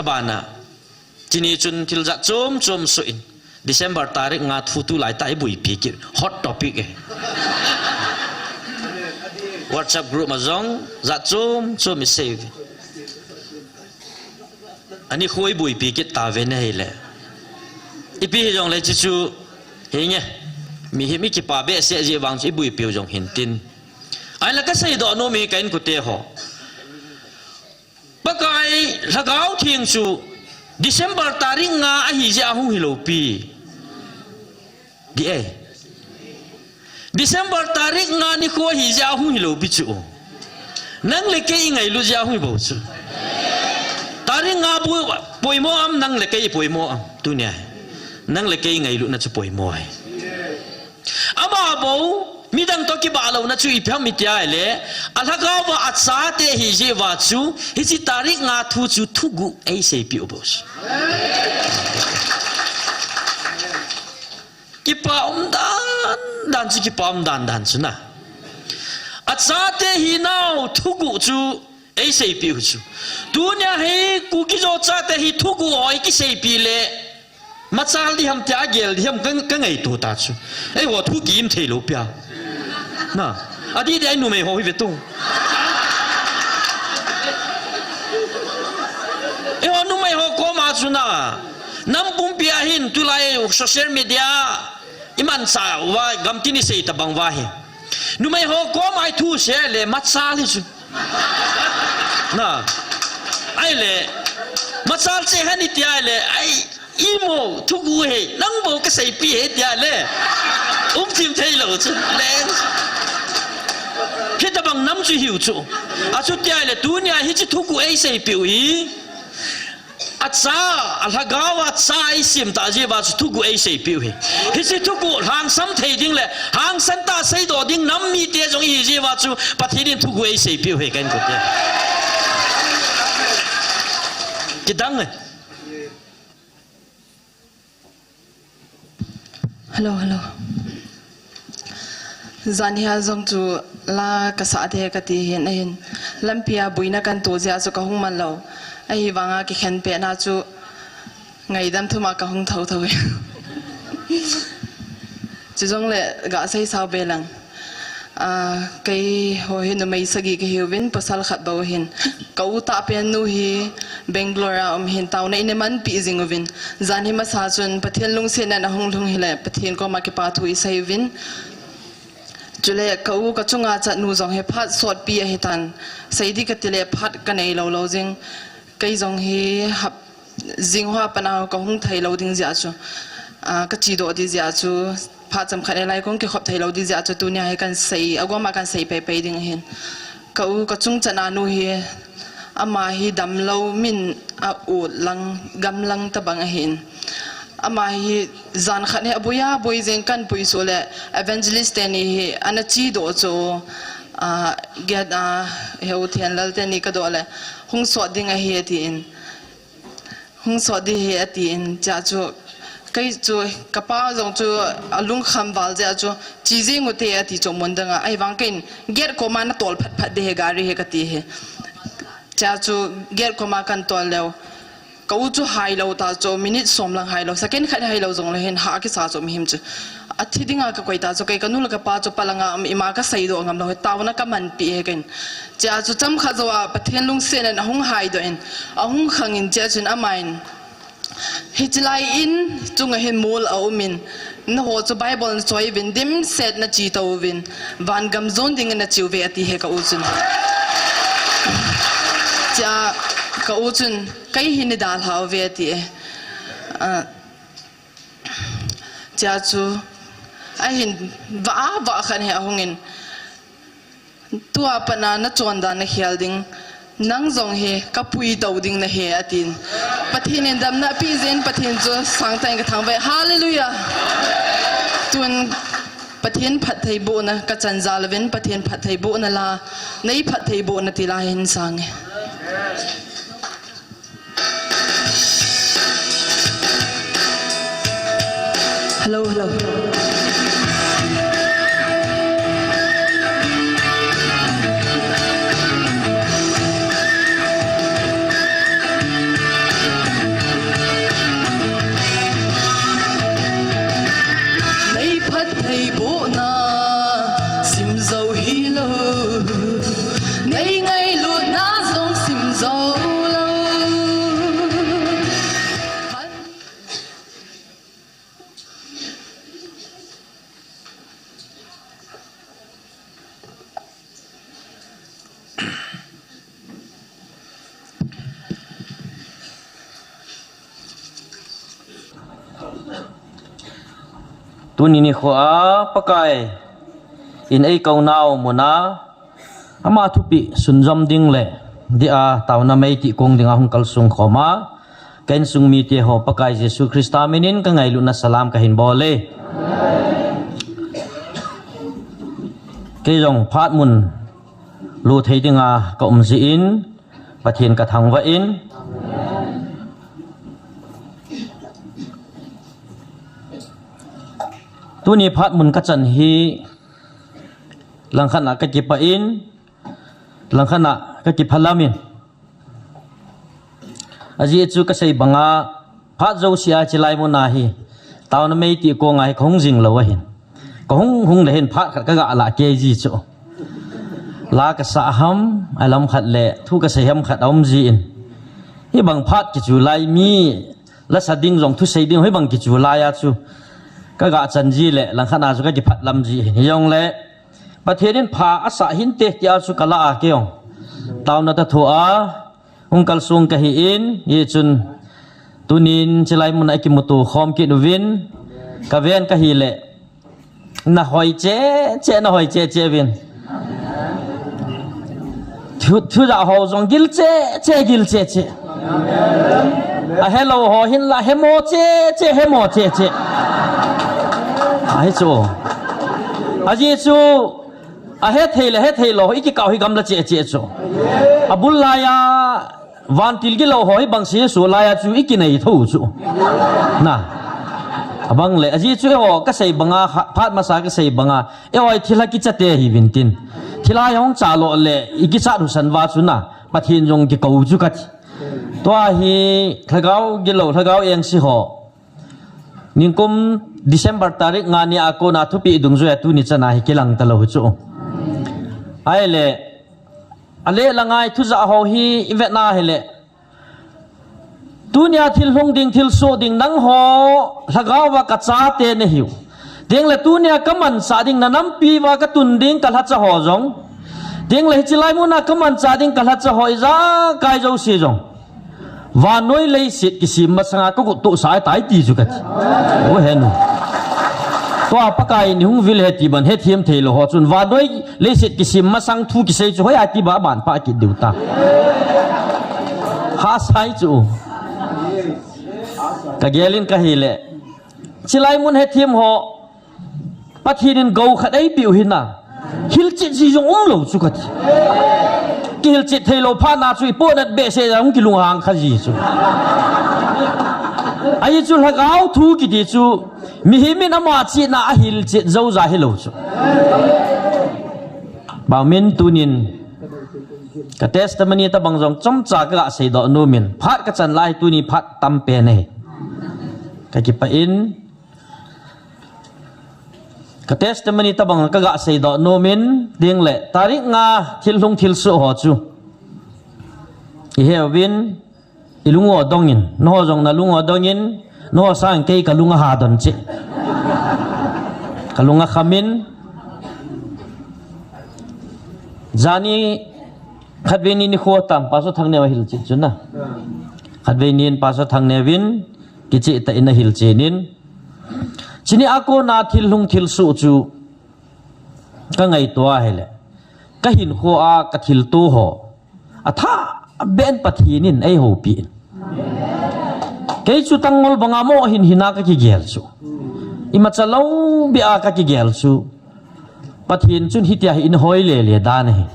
บานะจีนีจุนทิลจะจมสุอินDesember tarik ngat futu lai tai bui pikir hot topic WhatsApp group mazong za chum save ani khoi bui pikir ta ve nei le ipi jong le chu he nge mi ki pa be se je wang chi bui piu jong hin tin ai la ka sei do no mi kain ku te ho pakai lagau thing chu Desember tarik nga a hi ja hu hilopi di Desember tarik nga ni ko hi ja hu hilopi chu nang le ke ngai lu ja hu bo chu tarik nga bu poimo am nang le ke poimo am tu ne nang le ke ngai lu na chu poimo ai ama bo mi dang to ki ba lo na chu I pham mi tia le alhaga wa atsa te hi je wa chu hi si tarik nga thu chu thu gu ai sei pi obos ki pa dan chu ki pa dan chu na atsa te hi nau thu gu chu ai sei pi chu dunya he ku ki zo cha te hi thu gu oi ki sei pi le machal di ham tia gel di ham ka ngai tu ta chu ai wo thu kim thei lo pya na adi dai nu me ho hi vetung e ho nu me ho ko ma chu na nam pum pia hin tu lai social media iman sa wa gam tini sei ta bang wa hi nu me ho ko mai thu se le machal hi chu na ai le machal se hani tia le ai imo thu gu he nang bo ka sei pi he tia le tim thei lo chu le khi ta bằng năm chữ hiểu chu à chút tia là tu nhà hi chỉ thu cụ ấy xây biểu ý à cha à là gạo à cha ấy xiêm ta gì và thu cụ ấy xây biểu hi hi chỉ thu cụ hàng xăm thầy đinh lệ hàng sân ta xây đồ đinh năm mi tia giống ý gì và chu bắt hi đinh thu cụ ấy xây biểu hi cái này cái đắng này hello Zania zong chu la ka sa the ka ti hen hen lampia buina kan to ja chu ka hung man lo ai wanga ki khen pe na chu ngai dam thuma ka hung thau thau chu zong le ga sai sao be lang kai ho hin mai sagi ke hiwin pasal khat bo hin kau ta pe nu hi Bangalore hin taw na ine man pi zingovin zani ma sa chun pathian lung se na hung lung hile pathian ko ma ke pa thu sai win Jule kau ka chunga cha nu zong he phat sot pi he tan saidi ka tile phat ka nei lo jing kai zong he hap jing hwa pana ka hung thai lo ding ja chu ka chi do di ja chu phat cham khat lai kong ke khop thai lo di ja chu tu nya he kan sei agwa ma kan sei pe ding hin kau ka chung chana nu he ama hi dam lo min a u lang gam lang ta bang hin ama hi zan khat ne abuya boy jeng kan pui so le evangelist ni hi anachi do cho get heu thian lal te ni ka do le hung so ding a hi ti in hung so di hi ati in cha chu kai chu kapa jong chu alung kham wal ja chu chi jing u te ati cho mon danga ai wang ken get ko ma na tol phat de he gari he ka ti he cha chu get ko ma kan tol leo kau chu hai lo ta cho minute som lang hai lo second khat hai lo jong le hen ha ki sa cho mi him chu athi dinga ka koi ta cho kai kanul ka pa cho palanga am ima ka sai do ngam lo taw na ka man pi he ken cha chu cham kha zo a pathian lung sen na hung hai do en a hung khang in cha chun amain hitlai in chung a hen mol au min na ho chu bible choi vin dim set na chi to vin van gam zon ding na chiu ve ati he ka u chun cha ka u chun kai hin dal haw ve ti cha chu a hin va khan he hongin tua pana na chon da na khial ding nang zong he kapui dau ding na he atin pathin en dam na pi zen pathin chu sang tai ka thang ve hallelujah tun pathin phat thei bo na ka chan zal ven pathin phat thei bo na la nei phat thei bo na ti la hin sang hello tu ni khoa pakai in ei kau nau mona ama thupi sunjom ding le dia tau na mai ti kong dinga hung kal sung khoma ken sung mi te ho pakai Jesu Krista minin ka ngai lu na salam ka hin bole ke jong phat mun lu thei dinga ka ji in pathian ka thang wa in tu ni phat mun ka chan hi lang khana ka ki pa in lang khana ka ki phalamin aji chu ka sei banga phat zo sia chilai mo na hi taw na mei ti ko ngai khong jing lo hin ko hung le hin phat khat ka ga la ke ji chu la ka sa ham alam khat le thu ka sei ham khat om ji in hi bang phat ki chu lai mi la sa ding jong thu sei ding hi bang ki chu la ya chu ka ga chan ji le lang khana chu ka ki phat lam ji hi yong le pathianin pha asa hin te tia chu kala a keong taw na ta thu a hung kal sung ka hi in ye chun tunin chilai mun ai ki mutu khom ki nuwin ka ven ka hi le na hoi che na hoi che vin thu da ho jong gil che gil che a hello ho hin la hemo che ai chu a ji chu a he thei lo iki kau hi gam la che chu abul la ya van til gi lo hoi bang si su la ya chu iki nei thu chu na abang le aji chu ho ka sei banga phat ma sa ka sei banga e oi thila ki chate hi vintin thila yong cha lo le iki cha ru san wa chu na pathin jong ki kau chu ka to hi thagau gi lo thagau eng si ho ningkum December tarik ngani ako na thupi dung zo ya tu ni chana hi kilang ta lo chu ai le ale langai thu za ho hi ivetna hele tunia thil hong ding thil so ding nang ho lagawa ka cha te ne hiu ding le tunia kaman sa ding nanam pi wa ka tun ding kal ha cha ho jong ding le chilai mu na kaman cha ding kal ha cha hoi za kai jo si jong wa noi le sit ki sim ma sanga ko tu sai tai ti ju ka o hen to apakai ni hung vil he ti ban he thiam thelo ho chun wa doi le sit ki sim ma sang thu ki sei chu hoya ti ba ban pa ki deuta ha sai chu ka gelin ka hile chilai mun he thiam ho pathinin go khadai piu hina hil chi ji jong lo chu ka ti ki hil chi thelo pha na chu po nat be se jang ki lung hang kha ji chu ai chu lagau thu ki ti chu mi hi min ama chi na a hil chi zo za hilo chu ba min tunin ka testimony ta bang jong chom cha ka sei do nu min phat ka chan lai tu ni phat tam pe ne ka ki pa in ka testimony ta bang ka ga sei do nu min ding le tarik nga thil lung thil su ho chu i hewin ilungo dongin no jong na lungo dongin no sang ke kalunga ha don che kalunga khamin jani khatweni ni khotam paso thangne wa hil chi chuna khatweni in paso thangne win kichi ta in hil chenin chini ako na thil lung thil su chu ka ngai to hele ka hin kho a ka thil tu ho atha ben pathinin ei ho pi kei chu tangol banga mo hin hina ka ki gel chu ima chalo bi a ka ki gel chu pathin chun hitia in hoi le dan he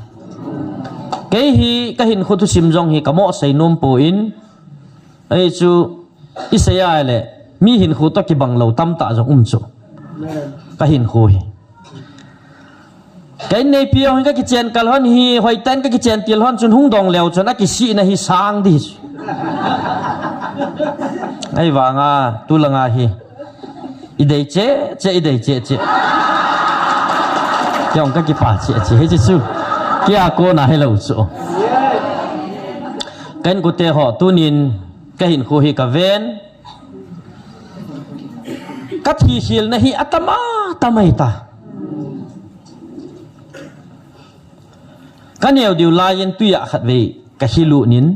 kei hi ka hin khu thu sim jong hi kamo sei nom po in ei chu isaya le mi hin khu to ki bang lo tam ta jong chu ka hin khu hi cái này piao cái chen kal hon hi hoi tan cái chen til hon chun hung dong leo chon a ki si na hi sang di ai wanga tu langa hi idei che idei che yong ka ki pa che he chu kia ko na he lo chu kan ku te ho tunin ka hin khu hi ka ven ka thi hil na hi atama tamai ta kan yau diu lain tuya khat ve ka hilu nin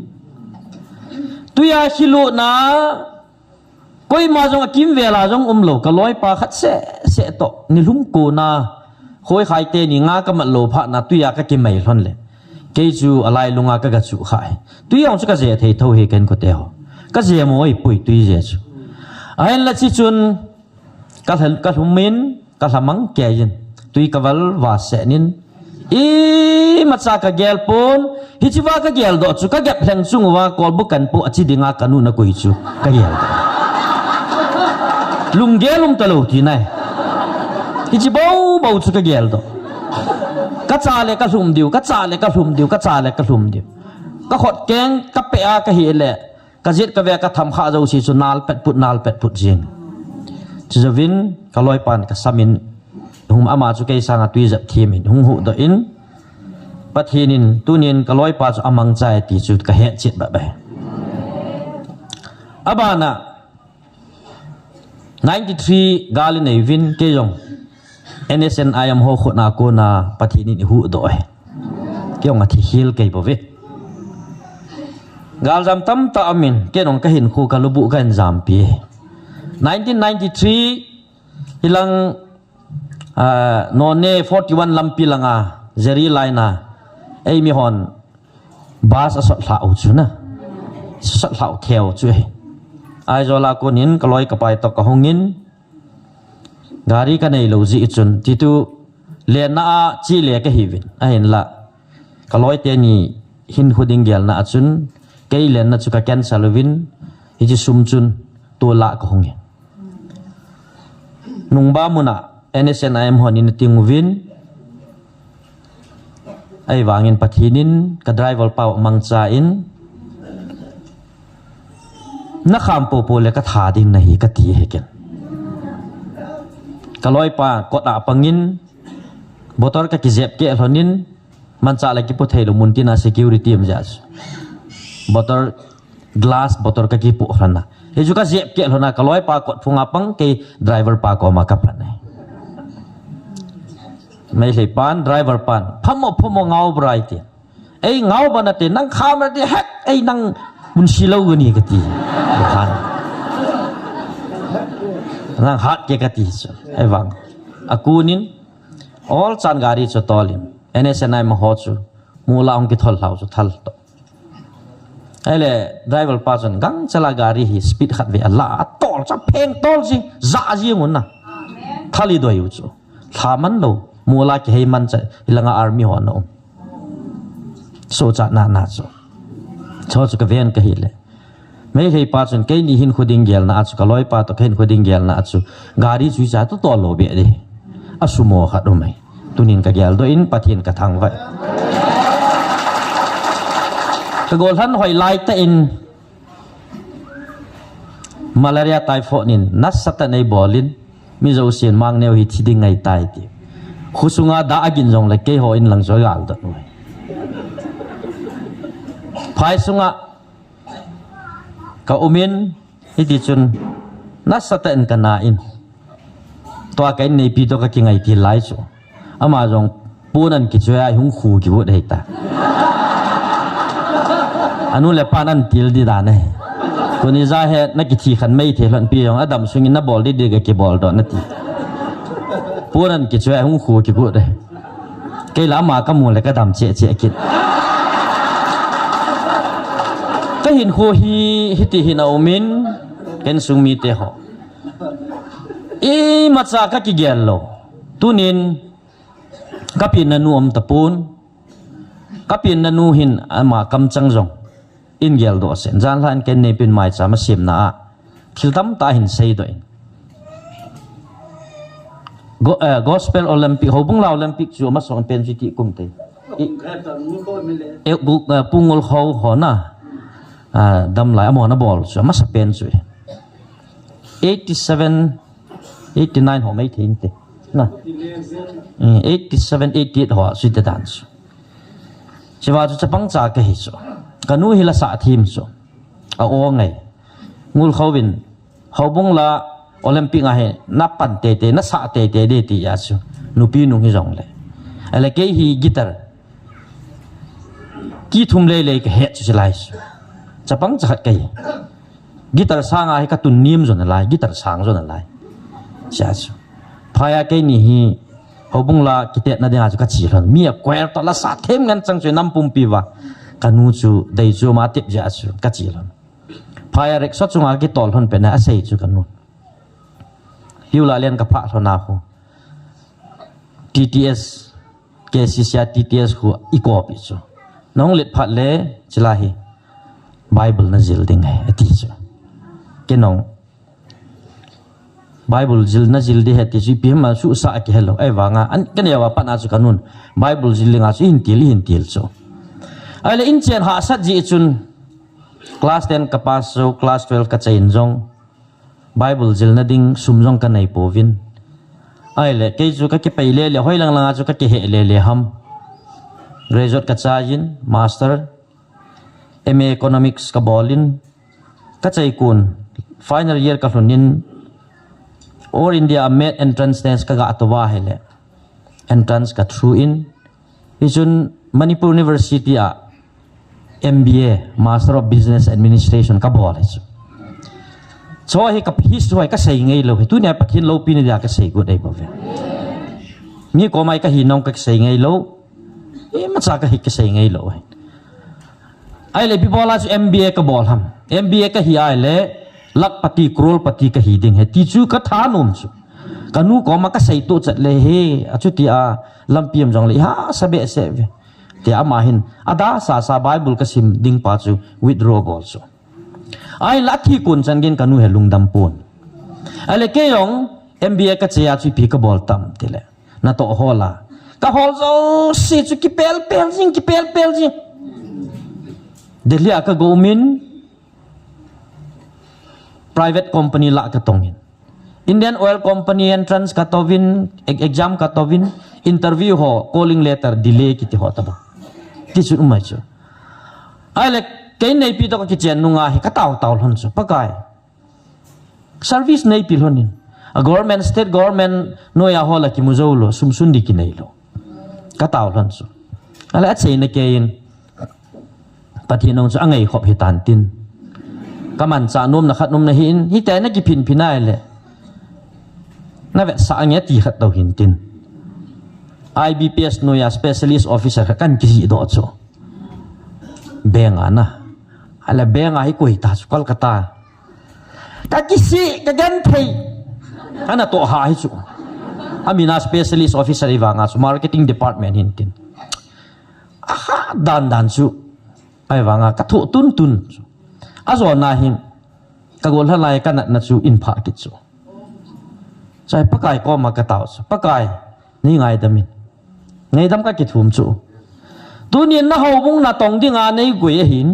tuya hilu na coi mà giống kim về là giống lầu cái lối pa khát sẽ to ni lung cô na khôi khai tê ni ngã cái mặt lầu phát na tuy cái kim mày luôn lệ cái chú alai lunga cái chú khai tuy ông cái gì thấy thâu hệ cái có teo cái gì mà ơi bụi tuy gì chú anh là chỉ chun cái thùng miến cái thằng mắng kẻ gì tuy cái vල් và sẽ nín mặt sa cái gel pon hi chi va cái gel đó chú cái gap hàng chung và call book kan po chỉ dinga kanu na koi chú cái gel lung gel talo thì này hi chi bau chú cái gel đó cái cha le cái lum diu cái cha le cái lum diu cái cha le cái lum diu cái khot keng cái pe cái hi le cái giết cái ve cái tham kha dâu si chu nal pet put jing chú giờ vin cái loi pan cái samin hùng ama chú cây sang tuy dập thi mình hùng hụ đợi in bắt thi nín tu nín cái lối pa chú amang trái thì chú cái hệ chết bậy bậy abana 93 gali này vin cây dòng NSN ayam ho khot na ko na bắt thi nín hụ đợi cái ông thi hill cây bảo vệ gal jam tam ta amin cái ông cái hình khu cái lubu cái jam pi 1993 hilang nonne 41 lampi langa zeri laina ei mi hon bas asot lau chu na sot lau theo chu ai zola ko nin kaloi kapai to ka hongin gari ka nei lo ji chun ti tu le na chi le ka hivin a hin la kaloi te ni hin huding gel na chun kei len na chu ka cancel win hi ji sum chun to la ka hongin nung ba muna NSNIM honin ting win ai wangin pathinin ka driver pau mangcha in na kham po le ka tha ding na hi ka ti heken kaloi pa ko da pangin motor ka ki zep ke honin mancha la ki po thelo muntina security am jas motor glass motor ka ki po hrana he ju ka zep ke hona kaloi pa ko phunga pang ke driver pa ko ma ka panไม่เลยปานไดรเวอร์ปานพมเงาบรายเตียไอ้เงาบันเตียนั่งข้ามอะไรแฮกไอ้นั่งมุนชิลาวนี่กตีบุคันนั่งฮัดเกกตีสุไอ้วังอากูนิน all จันการีจุดตอลิน NSNI มาหัวจูมูลาองกิทอลเหล่าจุดทัลโตไอ้เลยไดรเวอร์ปานกังเจลาการีฮีสปีดขัดเวลาตอลจะเพลงตอลสิจ่าจีงุนนะทัลลีด้วยอยู่จูทามันโลมูลาที่ให้มันจะลังอาร์มีหัวน้องโซจัดนาโซชอบสุกเวียนก็เห็นเลยไม่เคยป้าจนแค่นี้หินขุดิงเกลนาจุกลอยป้าตัวหินขุดิงเกลนาจุการีจุยจ่าตัวโลเบียดีอาสุโมขัดรู้ไหมตุนินกับเกลโดยอินปะเทียนกับทางไว้กโกลท่านหอยไลท์อินมาลาเรียไตฟอนินนัสสัตในบอลินมีโจเซียนมังเนวฮิตที่ดิ่งไงตายทีkhusunga da agin jong le ke ho in lang zoi gal da noi phai sunga ka umin hiti chun na sata in kana in to ka nei pi to ka ki ngai ti lai chu ama jong punan ki choya hung khu ki bu dei ta anu le panan til di da ne ko ni za he na ki thi khan mei the lon pi jong adam sungin na bol di de ga ki bol do na ti puran ki chue hung khu ki bu de ke la ma ka mu le ka dam che kit ka hin khu hi ti hin au min ken sung mi te ho e ma cha ka ki gel lo tunin ka pin na nu om tapun ka pin na nu hin ama kam chang jong in gel do sen jan lan ken ne pin mai cha ma sim na thil tam ta hin sei do Gospel Olympic hobung la Olympic chu ma song pen ti kum te e buk pungol kho hona dam lai amona bol chu ma sa pen chu 87 89 ho mai thin te na 87 88 ho su te dan chu chiwa chu chapang cha ka hi chu kanu hi la sa thim chu a o ngai ngul khowin hobung la Olympic a he na pan te na sa te de ti ya chu nupi nu hi jong le ale ke hi gitar ki thum le ke he chu lai chu chapang chat kai guitar sang ai ka tun nim zon lai guitar sang zon lai cha chu phaya ke ni hi hobung la kitet na denga chu ka chi lon mi a kwer to la sa them ngan chang chu nam pum pi wa kanu chu dei chu ma tip ja chu ka chi lon phaya rek so chu nga ki tol hon pe na sei chu kanu hiu la len ka pha thona ho TTS KCC TTS khu iko pi chu nong let phat le chila hi Bible na zil ding hai ati chu ke nong Bible zil na zil di heti chu pi ma su sa ki hello ai wanga an ke ne wa pana chu kanun Bible zil linga chu hin til chu ale in chen ha sat ji chun class 10 ka pas so class 12 ka chain jong Bible zil na ding sum jong ka nei povin ai le ke chu ka ki peile le hoi lang lang chu ka ki he le ham graduate ka chain master MA economics ka bolin ka chai kun final year ka hlunin All India met entrance test ka ga atwa hele entrance ka through in isun Manipur University a MBA Master of Business Administration ka bol hi so hi ka his hoi ka sei ngei lo tu ne pathin lo pi ne ya ka sei good ai ba ve mi ko mai ka hi nong ka sei ngei lo e ma cha ka hi ka sei ngei lo ai le bi bola chu MBA ka bol ham MBA ka hi ai le lakpati crorepati ka hi ding he ti chu ka tha nom chu kanu ko ma ka sei to chat le he achu ti a lampiam jong le ha sabe se ve ti ama hin ada sa Bible ka sim ding pa chu withdraw bol chu ai lathi kun changin kanu he lungdam pon ale ke yong MBA ka cheya chu pi ka bol tam ti le na to hola ka hol zo si chu ki pel jing Delhi ka go min private company la ka tongin Indian Oil Company entrance ka tovin exam ka tovin interview ho calling letter delay kiti ho ta ba ti chu umai chu ai le ke nei pi to ka chen nunga hi ka taw hon chu pakai service nei pi honin a government state government no ya ho la ki muzolo sumsun di ki nei lo ka taw hon chu ala chei na ke in pathinong chu angai khop hi tan tin kaman cha nom na khat nom na hin hi te na ki phin phinai le na ve sa anya ti khat do hin tin IBPS no ya specialist officer kan ki do cho benga na ala benga hi koi ta Kolkata ka kisi ka gan thei ana to ha hi chu amina specialist officer iwanga chu marketing department hin tin aha dan chu ai wanga ka thu tun azo na him ka gol halai ka na chu in pha ki chu chai pakai ko ma ka taw chu pakai ni ngai damin ngai dam ka ki thum chu tu nin na ho bung na tong dinga nei gui hin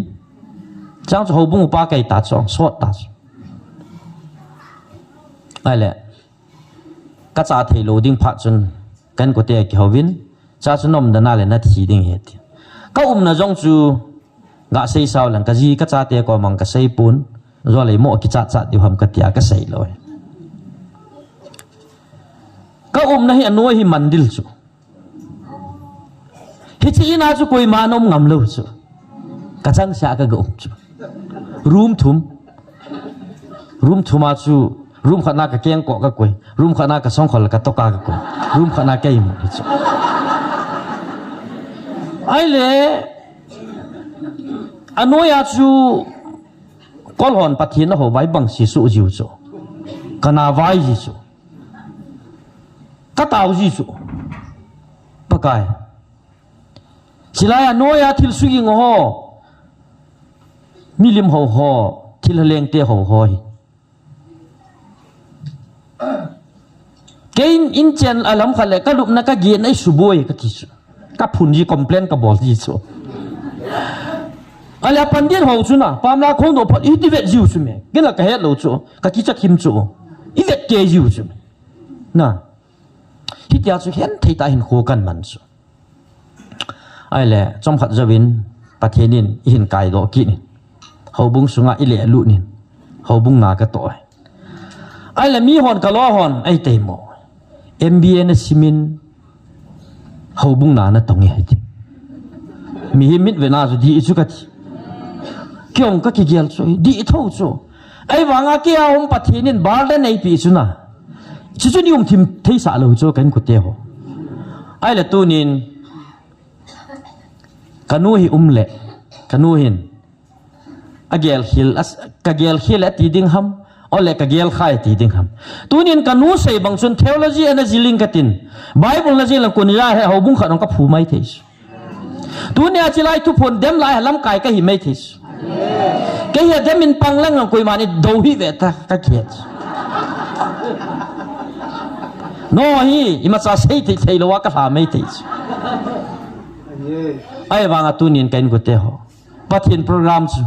chang chu ho bung pa kai ta chong so ta ai le ka cha thei lo ding pha chun kan ko te ki hovin cha chu nom da na le na thi ding he ti ka na jong chu ga sei sao lang ka ji ka cha te ko mang ka sei pun zo le mo ki cha di ham ka tia ka sei loi ka na hi anoi hi mandil chu hi chi na chu koi ma nom ngam lo chu ka chang sha ka ga chu room thuma chu room khana ka keng ko ka koi room khana ka song khol ka to ka koi room khana kai mo chu ai le anoya chu kolhon pathin ho vai bang si su jiu chu kana vai ji chu ka taw ji chu pakai silaya noya thil suing ho milim ho thil leng te ho hi kein in chen alam khale ka lup na ka gen ai suboi ka ti chu ka phun ji complain ka bol ji chu ala pandien ho chu na pamla khong do phat i ti vet jiu chu me gena ka het lo chu ka ki cha kim chu i vet ke jiu chu na hi tia chu hen thei ta hin kho kan man chu ai le chom khat zawin pathenin hin kai do ki ni ho bung sunga i le lu ni ho bung na ka to ai le mi hon ka lo hon ai te mo MBA na simin ho bung na na tong ye mi himit ve na chu di chu ka ti kyong ka ki gel chu di tho chu ไอ้วังอาเกียอมปะทีนินบาร์เดนไอปีสุนะชิจุนี่ทิมเทสาลูโจกันกุเตโฮไอ้ละตูนินกันูฮิเละกันูหินอเกลฮิลกะเกลฮิลตีดิงฮัมโอเลกะเกลข่ายตีดิงฮัมตูนินกันูเซบังซุนเทโอโลจีอันจิลิงกัตินไบเบิลนะจิลังกุนยาเฮฮาบุงขันองกับผู้ไม่เทสตูเนียจิไลทุพนเดมไลลำกายก็หิไม่เทสก็เฮียเดมินปังลังลังกุยมานี่ดูฮิเวตะก็เกียดโน่ฮีอิมาซาเซติเทโลวะก็หาไม่เทสไอ้บางตูนินกันกุเตโฮปัทินโปรแกรมจู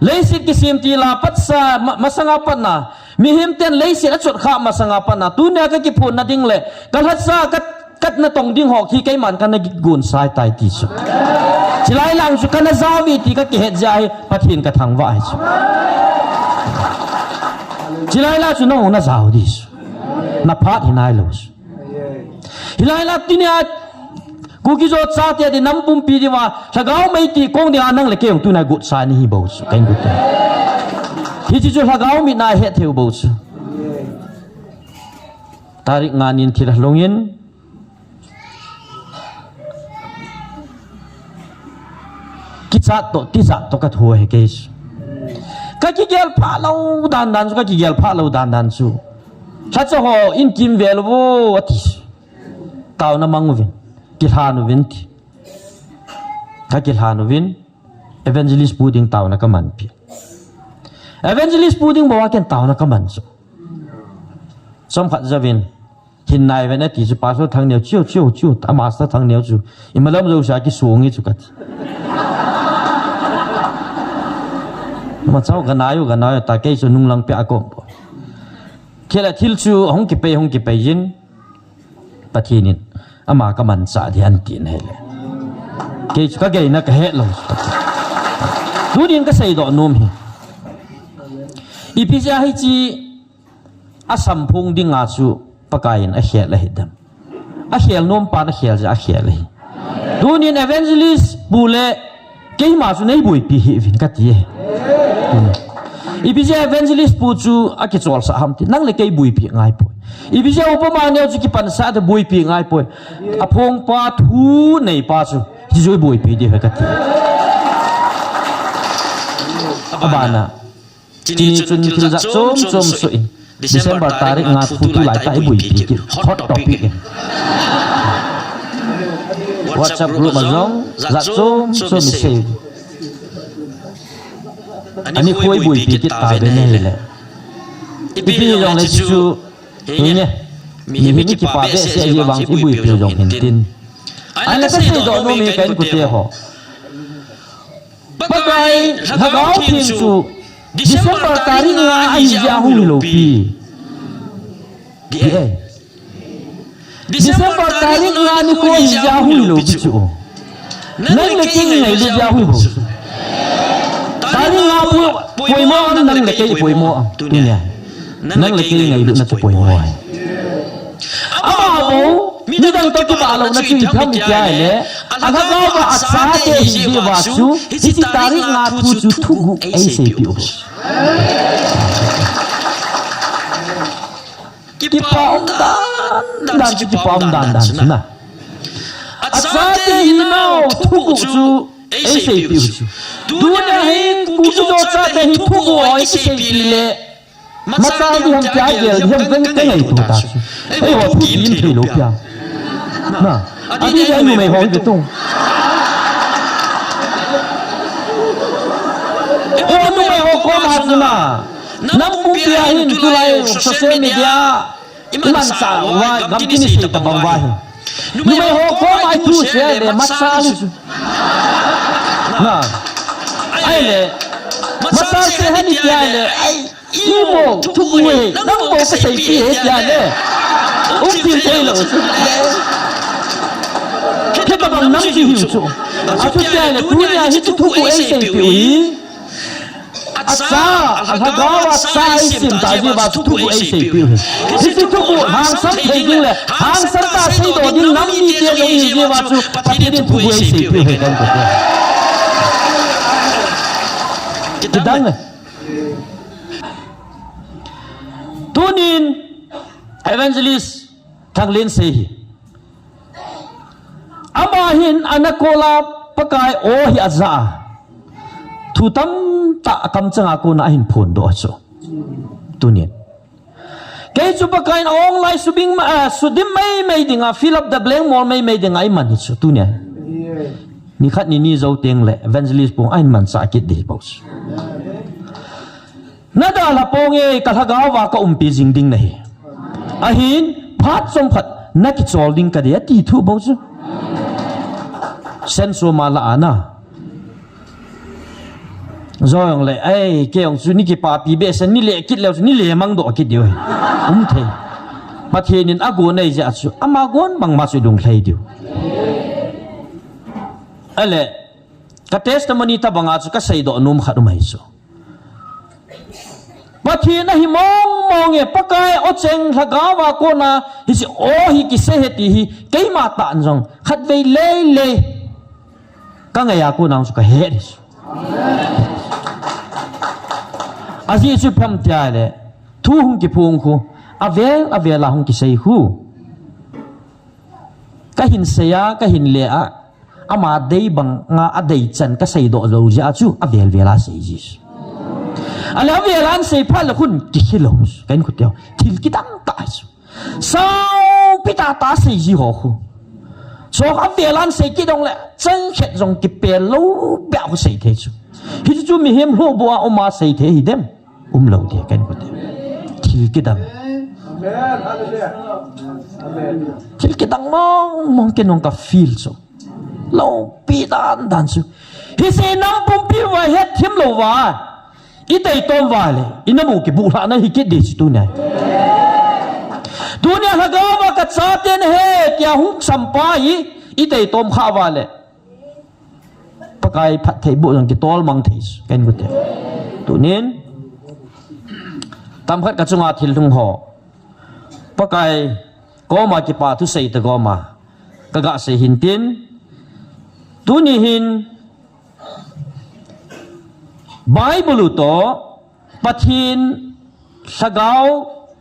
เลยสิกิสิมตีลาปัสสามาสังปันนะมีหิมเต็นเลยสิอจุดข้ามาสังปันนะตูเนียก็กิพูนนะดิ้งเลยกันฮัตซากัดนะตรงดิ้งหอกที่ไกมันกันนะกิกุนสายตายที่สุดจิไลลังสุกันนะซาวีที่ก็กิเหตุใจปัทินกระทั่งว่าสุจิไลลังสุน้องนะซาวดิสุนับพัดหินายลุสฮิไลลังที่เนี่ยกูกิจวัตรสัตย์ที่น้ำปุ่มปีดีว่าถ้าเขาไม่ตีกงเดียนั่งเล็กเองตัวนั้นกุศลนี่บ่สุกันกุศลที่จิจุถ้าเขาไม่นายเหตุเที่ยวบ่สุตาริกงานินที่ละลงยินกิจโตที่สัตโตกัดหัวเหตุสก็กิเกลพาเราดันสุก็กิเกลพาเราดันสุถ้าจะห่ออินกิมเวลโวอติสตาวน้ำมังวินกิลฮานุวินที่ถ้ากิลฮานุวินเอเวนเจลิสปูดิ้งตาวนักมันปีเอเวนเจลิสปูดิ้งบอกว่าเกันตาวนักมันสุสมขัดจะวินหินนายเวนที่จะพาสุทางเหนียวเชี่ยวอามาสทางเหนียวจูอิมาลามเราใช้กิสูงงี้จุกัดมาเจ้ากันนายตาเกยจนุ่งลังเปียกงเคละทิลจูหงกิเปยินปะทีนินอามาก็มันสาที่อันตีนให้เลยเกยก็เกยนักเหตุลงดูดินก็ใส่ดอกนุ่มอีพิจารให้จีอาสัมพงดิ่งอาจูปากายินอาเขียเลยดำอาเขียนุ่มปานอาเขียจะอาเขียเลยดูดินเอเวนเจลิสบูเล่เกยมาจูในบุยปีหิวินกัดยี่อีพิจารเอเวนเจลิสปูจูอากิจวัลสะฮัมตินั่งเลยเกยบุยปีง่ายป่วยอีพิจารอุปมาเนี่ยจุกิปันสาจะบุยปีง่ายป่วยอพงปาทูในปาจูที่จุยบุยปีเดียวกัดยี่อบานะจีนีจุนคิลจักจมสุยDesember tarik ngat putu lai tai bui pikir hot topic WhatsApp group mazong zat som message ani khoi bui pikir ta bene le ipi jong le chu ni mi ki pa be se ye wang i bui pi jong hin tin ana ka se do no mi kan ku te ho bagai ha ga phin chu Desember tarik nga ay yahu lopi. Desember tarik nga ni ko ay yahu lopi chu. Nang leking ngay di yahu bo. Tarik nga poy mo ang nang lekay poy mo tunya. Nang leking ngay do na chu poy mo. Ama bo mi dang to ki balaw na chu itham kya le. Aga ba at sa te hi wa chu si tarik nga thu chu thugu ai se pi bo. Kipaom dan suna. At sa hinao tugu su ay piu su. Duna hin kuso sa te hin tugu ay se pile. Mata di ham kya gel ham veng te ay tu ta su. Ay ho tu yin te lo kya. Na. Adi ay nu mai ho de tu. Ay nu mai ho ko ma suna. Nam pumpiyahin tulay social media iman sa wa gamtini sa tabang wahin numay ho ko ay tu siya le masali na ay le masali siya hani kya le ay imo tubuhe nang mo ka say pihe kya le upin tayo kita bang nang si hiu su aso kya le tuya hitu tubu ay say pihe Asa, hagawa sa isim taji ba tuku ay say piu. Sisi tuku hang sam theging le, hang sam ta say do din nam ni te yong ye ba chu pati din tuku ay say piu he kan ko. Kidang tunin evangelist thanglin sehi amahin anakola pakai hi aza thutam ta kam changa ko na hin phun do cho tunin kay chu pakai ong lai subing sudim mai dinga fill up the blank more mai dinga iman hi chu tunin ni khat ni zo teng le evangelist pong ain man sa kit dil pos nada la pong e kalhagawa ka umpi jing ding nahi ahin phat som phat naki chol ding ka dia ti thu bo chu sen so mala ana zoyong le ai ke ong chu ni ki pa pi be sen ni le kit le ni le mang do kit dio the pathin in agu nei ja chu ama gon bang ma chu dung thlei dio ale ka testimony ta banga chu ka sei do num khat mai chu pathin a hi mong e pakai o cheng lagawa ko na hi si o hi ki se heti hi keima ta anjong khat vei le ka nga ya ko nang chu ka he ri aji chu pham tia le thu hung ki phung khu avel la hung ki sei hu ka hin seya ka hin le a ama dei bang nga a dei chan ka sei do zo ja chu avel vela sei ji ala velan sei phal khun ki khilo kan khu teo thil ki dang ta chu sau pita ta sei ji ho khu so avelan sei ki dong le chen khet jong ki pe lo bia khu sei the chu hi chu mi hem ho bo a ma sei the hi dem lo de kan khu teo thil ki dang thil ki dang mong ke nong ka feel so lo pi dan chu hi se nam pum pi wa het thim lo wa itay tom vale inamu ki buha na hikit di si tunay dunia hagawa kat sa atin he kya huk sampai itay tom kha vale pakai phat thei bu yang ki tol mang thei ken gut tunin tam khat ka chunga thil thung ho pakai ko ma ki pa tu sei ta go ma kaga se hin tin tuni hin Bible to pathin sagau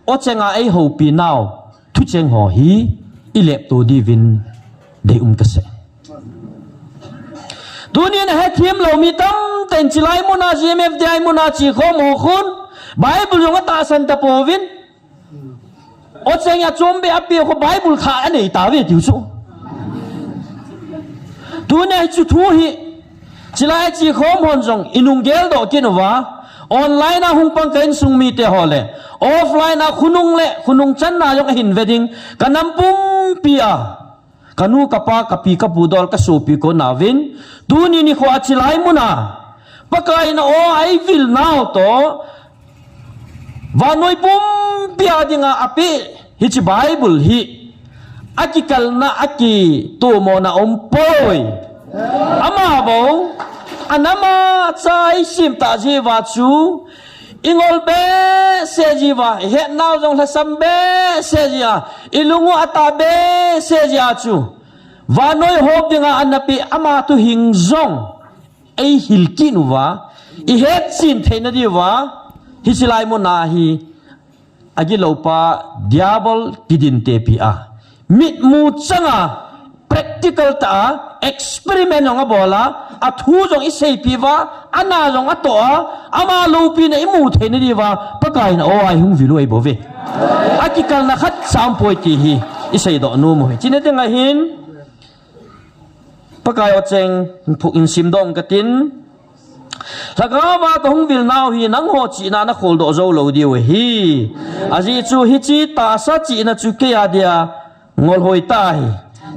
o chenga ai ho pi now thu cheng ho hi ilep to divin de ka se dunia ha thiam lo mi tam ten chilai mona gmf dai mona chi khom ho khun Bible yong ta san ta povin o chenga chombe api ko Bible kha anei ta ve tiu chu dunia chu thu hi chilai chi khom hon jong inung gel do kinwa online a hung pang kain sung mi te hole offline a khunung chan na yong hin wedding kanam pum pia kanu kapa kapi kapu dol ka sopi ko nawin tuni ni kho achilai muna pakai na o ai vil now to vanoi pum pia dinga api hi chi Bible hi akikal na aki to mo na ompoi ama bo anama chai sim ta jiwa chu ingol be se jiwa he naw jong la sam be se jia ilungu ata be se jia chu vanoi hop dinga anapi ama tu hing zong ei hilkin wa I het sin theina diwa hi silai mo na hi agi lopa diabol kidin te pi a mit mu changa practical ta experiment nga bola athu jong isei piwa ana jong ato ama lopi na imu theina diwa pakai na o ai hung vilu ai bove akikal na khat sam poi ti hi isei do nu mo chine te nga hin pakai o cheng phuk in sim dong katin lagawa ka hung vil naw hi nang ho chi na na khol do zo lo diu hi aji chu hi chi ta sa chi na chu ke ya dia ngol hoi tai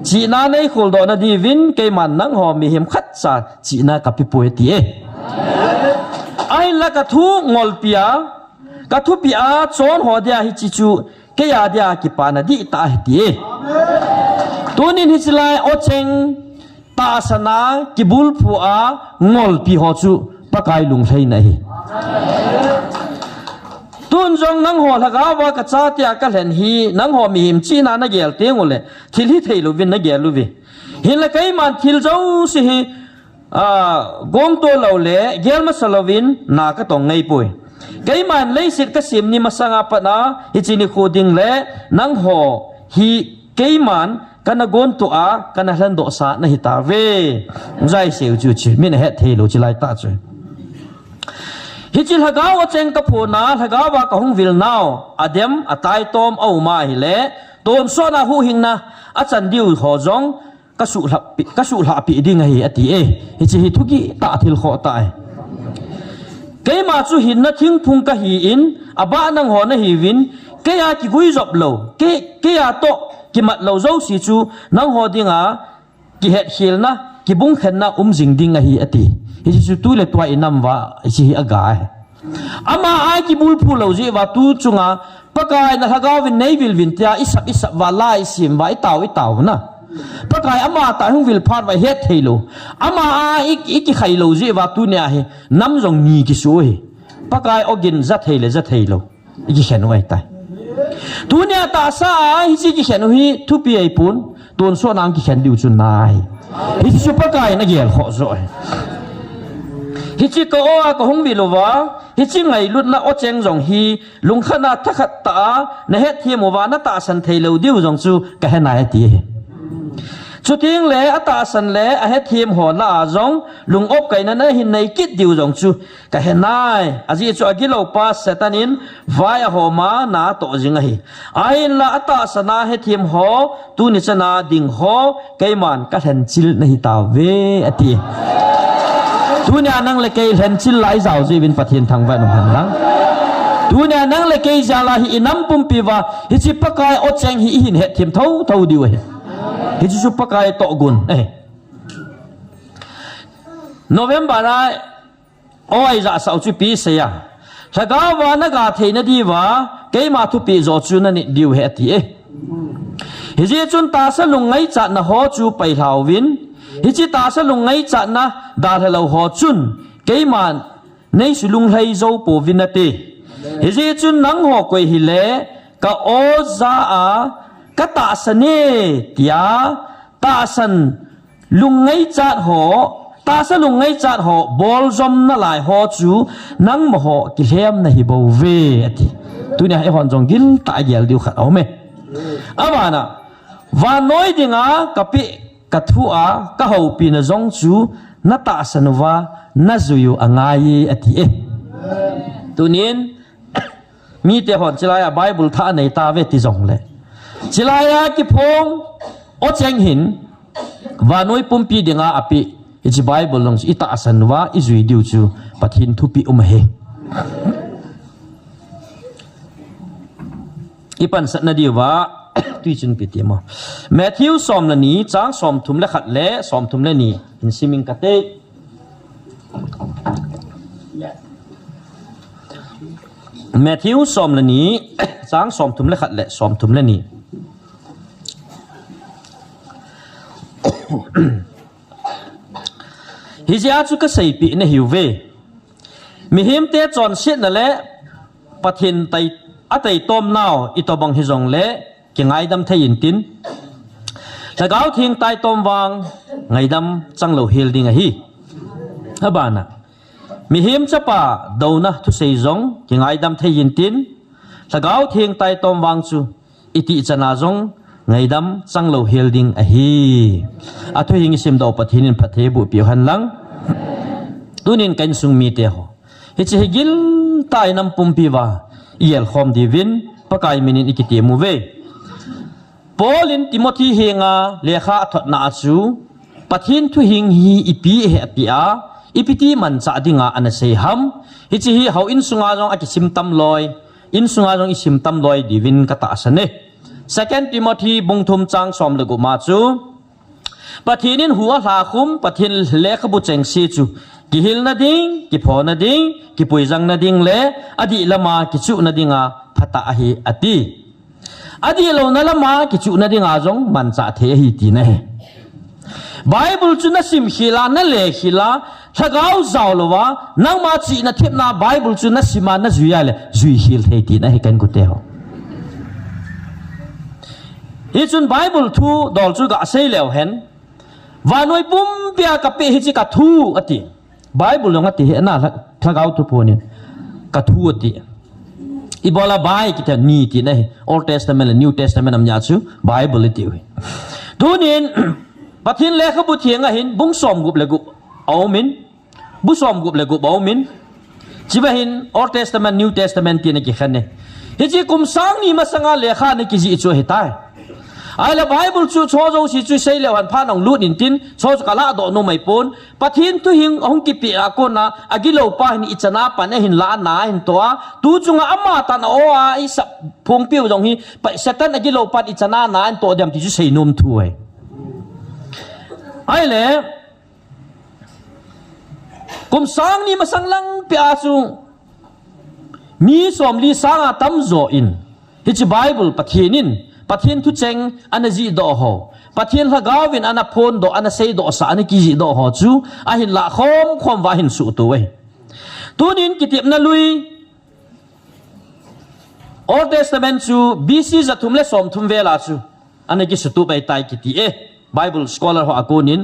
chi na nei khol do na di vin ke man nang ho mi him khat sa chi na ka pi poe ti e ai la ka thu ngol pia ka thu pia chon ho dia hi chi chu ke ya dia ki pa na di ta hi ti e tunin hi chilai o cheng ta sana kibul phu a ngol pi ho chu pakai lung thlei na hi tun jong nang ho laga wa ka cha tia ka len hi nang ho mi him chi na na gel te ngole thil hi thei lu vin na gel lu vi hin la kai man thil zo si hi gom to lo le gel ma salovin na ka tong ngai poi cái màn lấy xịt cái sim ni mà sang apa na hi chỉ ni coding le nang ho hi cái màn kana gon to a kana hlan do sa na hi ta ve zai seu chu chi min he thelo chi lai ta chu hi chi hagaw a cheng ka phona hagaw wa ka hung vil naw adem atai tom au ma hi le tom so na hu hing na a chan diu ho jong ka su la pi ding hi ati e hi chi hi thuki ta thil kho ta ai cái mà chú hin na thing phung ka hi in aba nang ho na hi win cái a ki gui job lo cái a to ki mat lo zo si chu nang ho dinga ki het hil na ki bung khen na jing ding a hi ati hi chu tu le twa inam wa chi hi aga ama a ki bul phu lo ji wa tu chunga pakai na hagaw win nei vil win tia isap wa lai sim wa i taw na pakai ama ta hung vil phat wa het thelo ama a ik khai lo ji wa tu ne a he nam jong ni ki su he pakai ogin za thelo iki khen wai tai tu ne ta sa hi chi ki khen hi thu pi ai pun ton so nang ki khen diu chu nai hi chu pakai na gel kho zo hi chi ko a ko hung vil wa hi chi ngai lut na o cheng jong hi lung khana thakhat ta na het hi mo wa na ta san thelo diu jong chu ka he nai ti chú tiếng lẽ ata san lẽ a hết thêm hồ na giống lùng ốp cái nó hin này kít điều giống chú cái hen này à gì cho cái lâu pa setanin vai hồ má na to jing ai ai là ata san na hết thêm hồ tu ni chana ding hồ cái man cái hen chil này tao về ati tu ni anang le cái hen chil lại giàu gì bên phát hiện thằng vậy nó hàng lắm tu ni anang le cái giờ là hi nam pum piwa hi chi pakai o cheng hi hin hết thêm thâu điều ấy hi chu pakai to gun November ai oi za sau chu pi se ya thagaw wa na ga theina di wa ke ma thu pi zo chu na ni diu he ti e hi ji chun ta sa lungai cha na ho chu pai hlau win hi chi ta sa lungai cha na da halo ho chun ke man nei su lung hlei zo po vinate hi ji chun nang ho koi hi le ka o za a ka ta sane tia ta san lungai chat ho ta sa lungai chat ho bol zom na lai ho chu nang mo ho ki hlem na hi bo ve ati tu ne ai hon jong gil ta gel diu khat ome amana wa noi dinga kapi ka thu a ka ho pi na zong chu na ta san wa na zuyu angai ati e tunin mi te hon chilaya bible tha nei ta ve ti zong le chilaya ki phong o cheng hin wa noi pumpi dinga api ichi bible long ita asan wa izui diu chu pathin thupi he ipan sat na diu wa tui chun pi ti mo Matthew som la ni chang som thum le khat le som thum le ni in siming kate Matthew som la ni chang som thum le khat le som thum le ni hi ja chu ka sei pi na hiu ve mi him te chon sit na le pathin tai atai tom naw itobang hi jong le ki ngai dam thein tin tagaw thing tai tom wang ngai dam changlo hil ding a hi abana mi him chapa dona thu sei jong ki ngai dam thein tin tagaw thing tai tom wang chu iti chana jong ngai dam changlo hil ding a hi athu hing sim do pathinin phathe bu pi han lang tunin kan sung mi te ho hi chi gil tai nam pum pi wa iel khom di win pakai minin ikiti mu ve Paulin Timothy henga lekha thot na chu pathin thu hing hi ipi he apia ipiti man cha dinga ana sei ham hi chi hi how in sunga jong aki sim tam loi in sunga jong isim tam loi divin kata asane 2 Timothy bungthum chang som le gu ma chu pathinin huwa hla khum pathin lekha bu cheng si chu ki hil na ding ki pho na ding ki puijang na ding le adi lama ki chu na dinga phata hi ati adi lo na lama ki chu na dinga jong man cha the hi ti na he Bible chu na sim khila na le khila thagaw zaw lowa nang ma chi na thep na Bible chu na sima na zuya le zui hil the ti na he kan ku te ho hi chun Bible thu dol chu ga sei lew hen wa noi pum pia ka pe hi chi ka thu ati Bible long ati he na thagaw tu phonin kathuati ibola bai kita ni ti nei Old Testament and New Testament am nya chu Bible ti wi tunin pathin lekha bu thianga hin bung som gup le gup aumin bu som gup le gup aumin chibahin Old Testament New Testament ti ne ki khanne hi chi kum sang ni masanga lekha ne ki ji chu hitai ai la Bible chu chojo si chu sei le wan phan ong lut in tin cho kala do no mai pon pathin tu hing ong ki pi a ko na agilo pa hin ichana pa ne hin la na hin to tu chunga ama tan o a i sap phung piu jong hi pa satan agilo pa ichana na an to dem ti chu sei nom thu ai ai le kum sang ni masang lang pi a chu mi som li sanga tam zo in hi chi Bible pathinin pathin thu cheng anaji do ho pathin la gawin ana phone do ana sei do sa ani ki do ho chu a hin la khom wa hin su tu we tunin kitip na lui Old Testament chu BC za thum le som thum vela chu ani ki su tu bai tai kiti Bible scholar ho akonin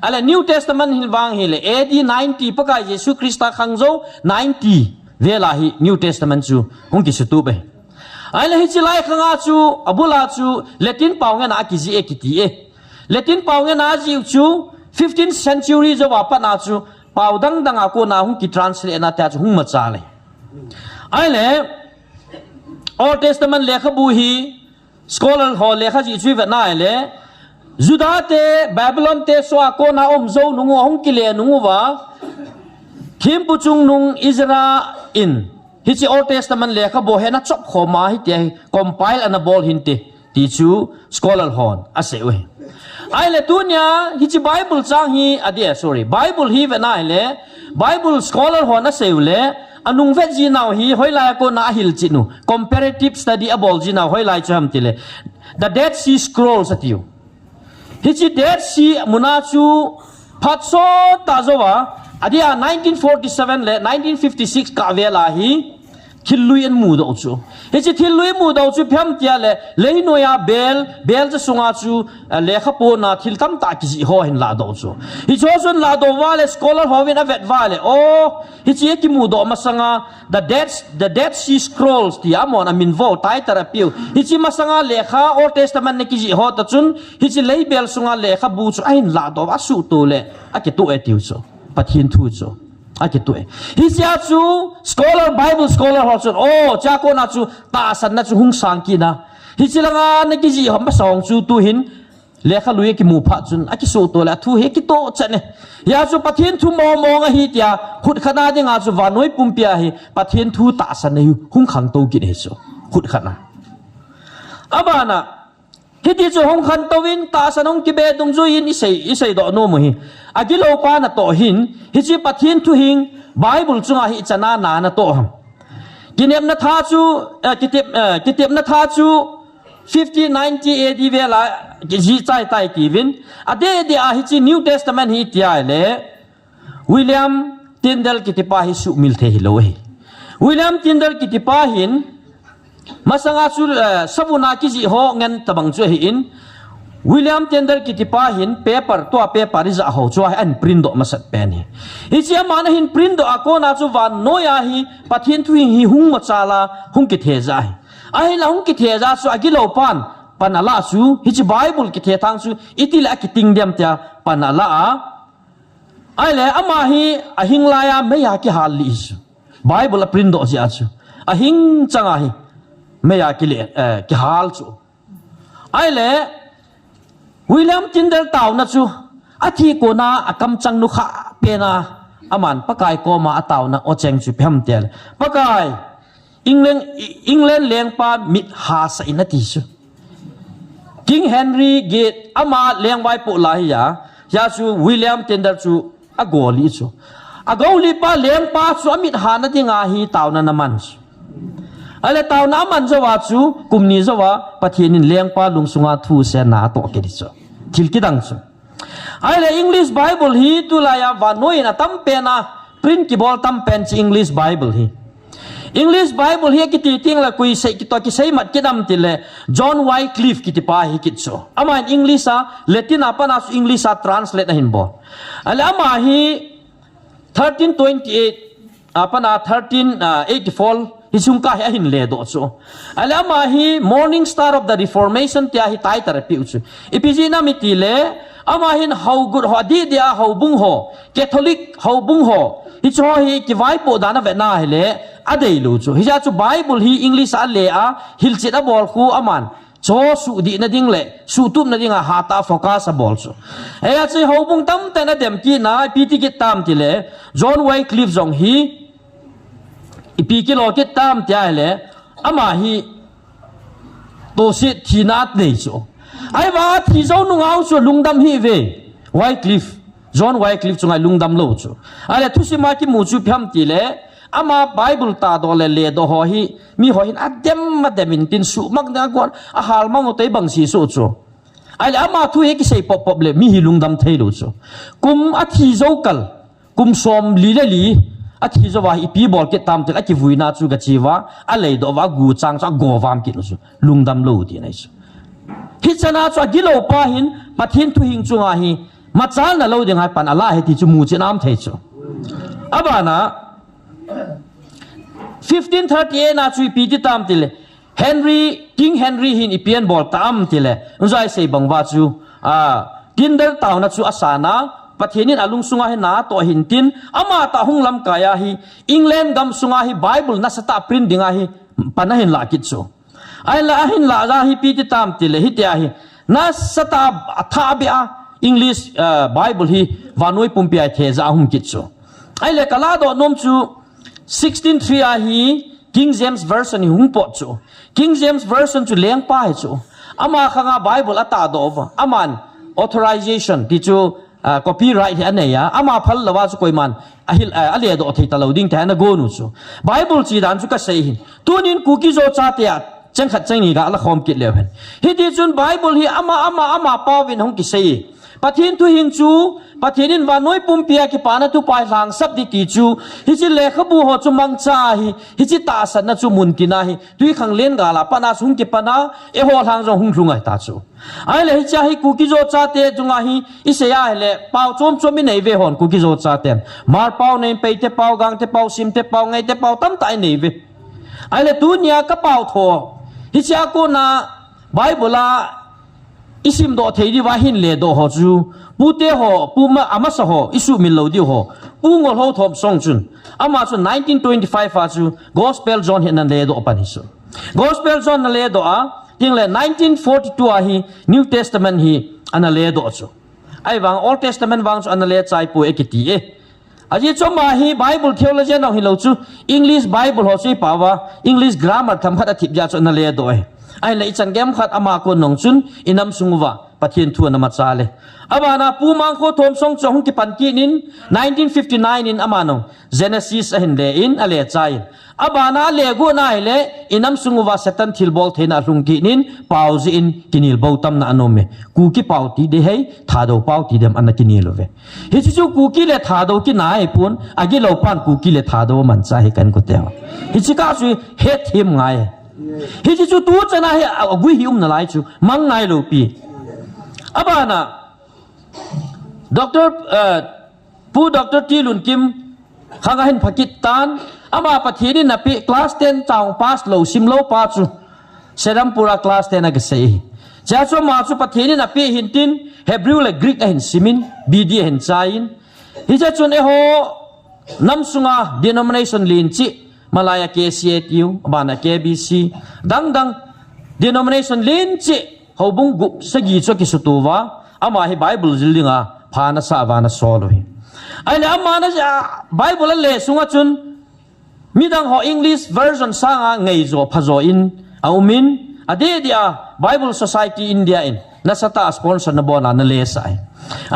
ala New Testament hin wang hi le AD 90 paka Jesus Christa khangzo 90 vela hi New Testament chu hong ki su tu bai ai la hi chilai khanga chu abula chu Latin pawnga na ki ji ekiti Latin pawnga na ji chu 15th century jo wa pa na chu pawdang danga ko na hung ki translate na ta chu hung ma cha le ai le Old Testament lekha bu hi scholar ho lekha ji chu va na le Juda te Babylon te so ko na zo nungu hung ki le nungu wa Kim pu chung nung Israel in hi chi Old Testament lekha bo hena chop khoma hi te compile ana bol hinte ti chu scholar hon ase we ai le tunya hi chi Bible chang hi adia sorry Bible hi ve nai le Bible scholar hon ase le anung ve ji naw hi hoila ko na hil chinu comparative study abol ji naw hoila cham tile the Dead Sea Scrolls atiu hi chi Dead Sea muna chu phatso tazowa adia 1947 le 1956 ka vela hi thilui en mu do chu he chi thilui mu do chu pham tia le leinoya bel cha sunga chu lekha po na thil tam ta ki ji ho hin la do chu hi cho chun la do wa le scholar hovin avet wa le o hi chi ki mu do masanga the Dead Sea Scrolls ti amon amin vo tai tarapiu hi chi masanga lekha Old Testament ne ki ji ho ta chun hi chi lei bel sunga lekha bu chu ain la do wa su to le a ki tu e tiu chu pathin thu chu ake tu hi sia chu scholar Bible scholar ho chu o cha ko na chu ta san na chu hung sang ki na hi chilanga na ki ji hom song chu tu hin lekha lui ki mu pha chun aki so to la thu he ki to chane ya chu pathin thu mo nga hi tia khut khana de nga chu wanoi pumpia hi pathin thu ta san nei hung khang to ki de chu khut khana abana hiti chu hong khan towin ta sanong ki be dung zu in isei do no mo hi agilo pa na to hin hi chi pathin thu hing Bible chunga hi chana na na to ham kinep na tha chu kitep na tha chu 5090 AD vela ji chai tai ti vin ade de a hi chi New Testament hi tia le William Tyndale kitipa hi su mil the hi lo hi William Tyndale kitipa hin masanga chu sabuna ki ji ho ngan tabang chu hi in William Tyndale kitipa hin paper za ho chu an print do masat pen hi ichi amana hin print do akona chu van noya hi pathin thu hi hung machala hung ki the za ai la hung ki the za chu agilo panala chu hi chi Bible ki the thang chu itila ki tingdem tia panala ai le ama hi ahing la ya me ya ki hal li Bible print do ji chu ahing changa hi me ya ki le ki hal chu ai le William Tyndale tau na chu athi ko na akam chang nu kha pe na aman pakai ko ma ataw na o cheng chu pham tel pakai England leng pa mit ha sa inati chu King Henry gate ama leng wai po la ya chu William Tyndale chu agoli chu agoli pa leng pa chu amit ha na dinga hi taw na naman chu ale taw na man zo wa chu kumni zo wa pathianin leng pa lungsunga thu se na to ke di chu thil ki dang chu ale English Bible hi tu la ya wa noi na tam pe na print ki bol tam pen chi English Bible hi ki ti ting la kui sei ki to ki sei mat ki dam ti le John Wycliffe ki ti pa hi ki chu ama in English a Latin apa na English a translate na hin bo ale ama hi 1328 apana 1384 hisung ka hin le do so ale ama hi morning star of the reformation tia hi tai tar pi chu ipiji na mitile ama hin how good ho di dia how bung ho catholic how bung ho hi cho hi ki vai po dana ve na hele adei lu chu hi ja chu bible hi english a le a hil chit a bol khu aman cho su di na ding le su tup na ding a ha ta focus a bol chu e a chi how bung tam te na dem ki na pi ti ki tam ti le John Wycliffe jong hi ipi ki lo ki tam tia le ama hi to si thinat nei chu ai wa thi zo nu ngau chu lungdam hi ve Wycliffe John Wycliffe chungai lungdam lo chu ale thusima ki mu chu pham ti le ama bible ta do le do ho hi mi ho hin adem ma demin tin su mak na gon a hal ma ngo te bang si so chu ale ama thu he ki sei pop pop le mi hi lungdam thei lo chu kum a thi zo kal kum som li le li a thi zo wa ipi bol ke tam te a ki vuina chu ga chiwa a le do wa gu chang cha go wam ki chu lungdam lo ti nai chu hi chana chu gilo pa hin pathin thu hing chunga hi ma chal na lo ding hai pan ala he ti chu mu chi nam thei chu abana 1538 na chu pi ti tam ti le King Henry hin ipian bol tam ti le unjai sei bangwa chu kinder taw na chu asana pathinin alung sunga hi na to hin tin ama ta hunglam kaya hi England gam sunga hi Bible na sata print dinga hi panahin la kit chu ai la hin la ra hi pi ti tam ti le hi tia hi na sata tha bia English Bible hi vanoi pumpia the za hum kit chu ai le kala do nom chu 16:3 a hi King James version hi hung po chu King James version chu leng pa hi chu ama khanga Bible ata do wa aman authorization ti chu copyright hi aneya ama phal lawa chu koiman ahil ale do thei taloding ta na go nu chu Bible chi dan chu ka sei hin tunin kuki zo cha te chang khat chang ni ga la khom kit lewen hi ti chun Bible hi ama pawin hong ki sei pathin tu hing chu pathinin wa noi pumpia ki pana tu pai lang sap di ti chu hi chi le khabu ho chu mang cha hi chi ta san na chu mun ki na hi tui khang len ga la pana sung ki pana e ho hlang jong hung hlungai ta chu ai le hi cha hi ku ki zo cha te junga hi i se ya le pau chom chom mi nei ve hon ku ki zo cha te mar pau nei pe te pau gang te pau sim te pau ngai te pau tam tai nei ve ai le tu nya ka pau tho hi cha ko na Bible a isim do thei di wa hin le do ho chu pu te ho pu ma ama sa ho isu min lo di ho pu ngol ho thom song chun ama chu 1925 fa chu gospel John hin le do pan hi su gospel John le do a ting le 1942 a hi New Testament hi ana le do chu ai wang Old Testament wang chu ana le chai pu ekiti e aji choma hi Bible theology no hi lo chu English Bible ho chi pawa English grammar tham khat a thip ja chu ana le do e ai le chan gem khat ama ko nong chun inam sungwa pathian thu na ma chale abana pu mang kho thom song chong ki pan ki nin 1959 in amano Genesis a hin le in ale chai abana le go na le inam sungwa satan thil bol theina hlung ki nin pauzi in kinil bautam na anome ku ki pauti de hei thado pauti dem an kinil ve hi chu ku ki le thado ki nai pun agi lo pan ku ki le thado man cha he kan ko te hi chi ka chu he thim ngai hi chu tu chana he agui hi na lai chu mang ngai lo pi abana Dr. Tilun Kim khanga hin Pakistan ama pathini na pi class 10 chang pass lo sim lo pa chu Serampura class 10 ag sei cha chu ma chu pathini na pi hin tin Hebrew le Greek a hin simin BD hin chain hi cha chun e ho nam sunga denomination lin chi Malaya KCATU bana KBC dang denomination lin chi hobung gu sagi cho ki sutuwa ama hi Bible zilinga phana sa wana solo hi ai ama na Bible le sunga chun midang ho English version sanga ngei zo phazo in aumin ade dia Bible Society India in nasata sponsor na bona na le sai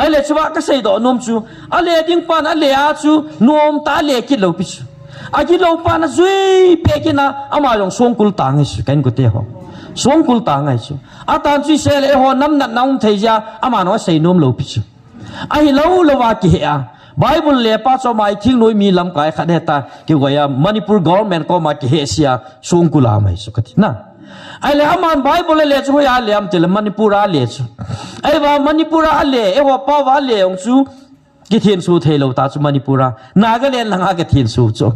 ai le chuwa ka sei do nom chu ale ding pan ale a chu nom ta le ki lo pi chu agi lo pan na zui pe ki na ama yong songkul tang hi kan ko te ho songkul tang ai chu atan chu se le ho nam na naung thei ja ama no sei nom lo pi chu ai lo wa ki he a Bible le pa cho mai thing noi mi lam kai khat heta ki goya Manipur government ko ma ki he sia songkula mai su kati na ai le aman Bible le chu ya le am tel Manipur a le chu ai wa Manipur a le e ho pa wa le ong chu cái thiên su thầy lâu ta chú Manipura Nagaland là cái thiên su cho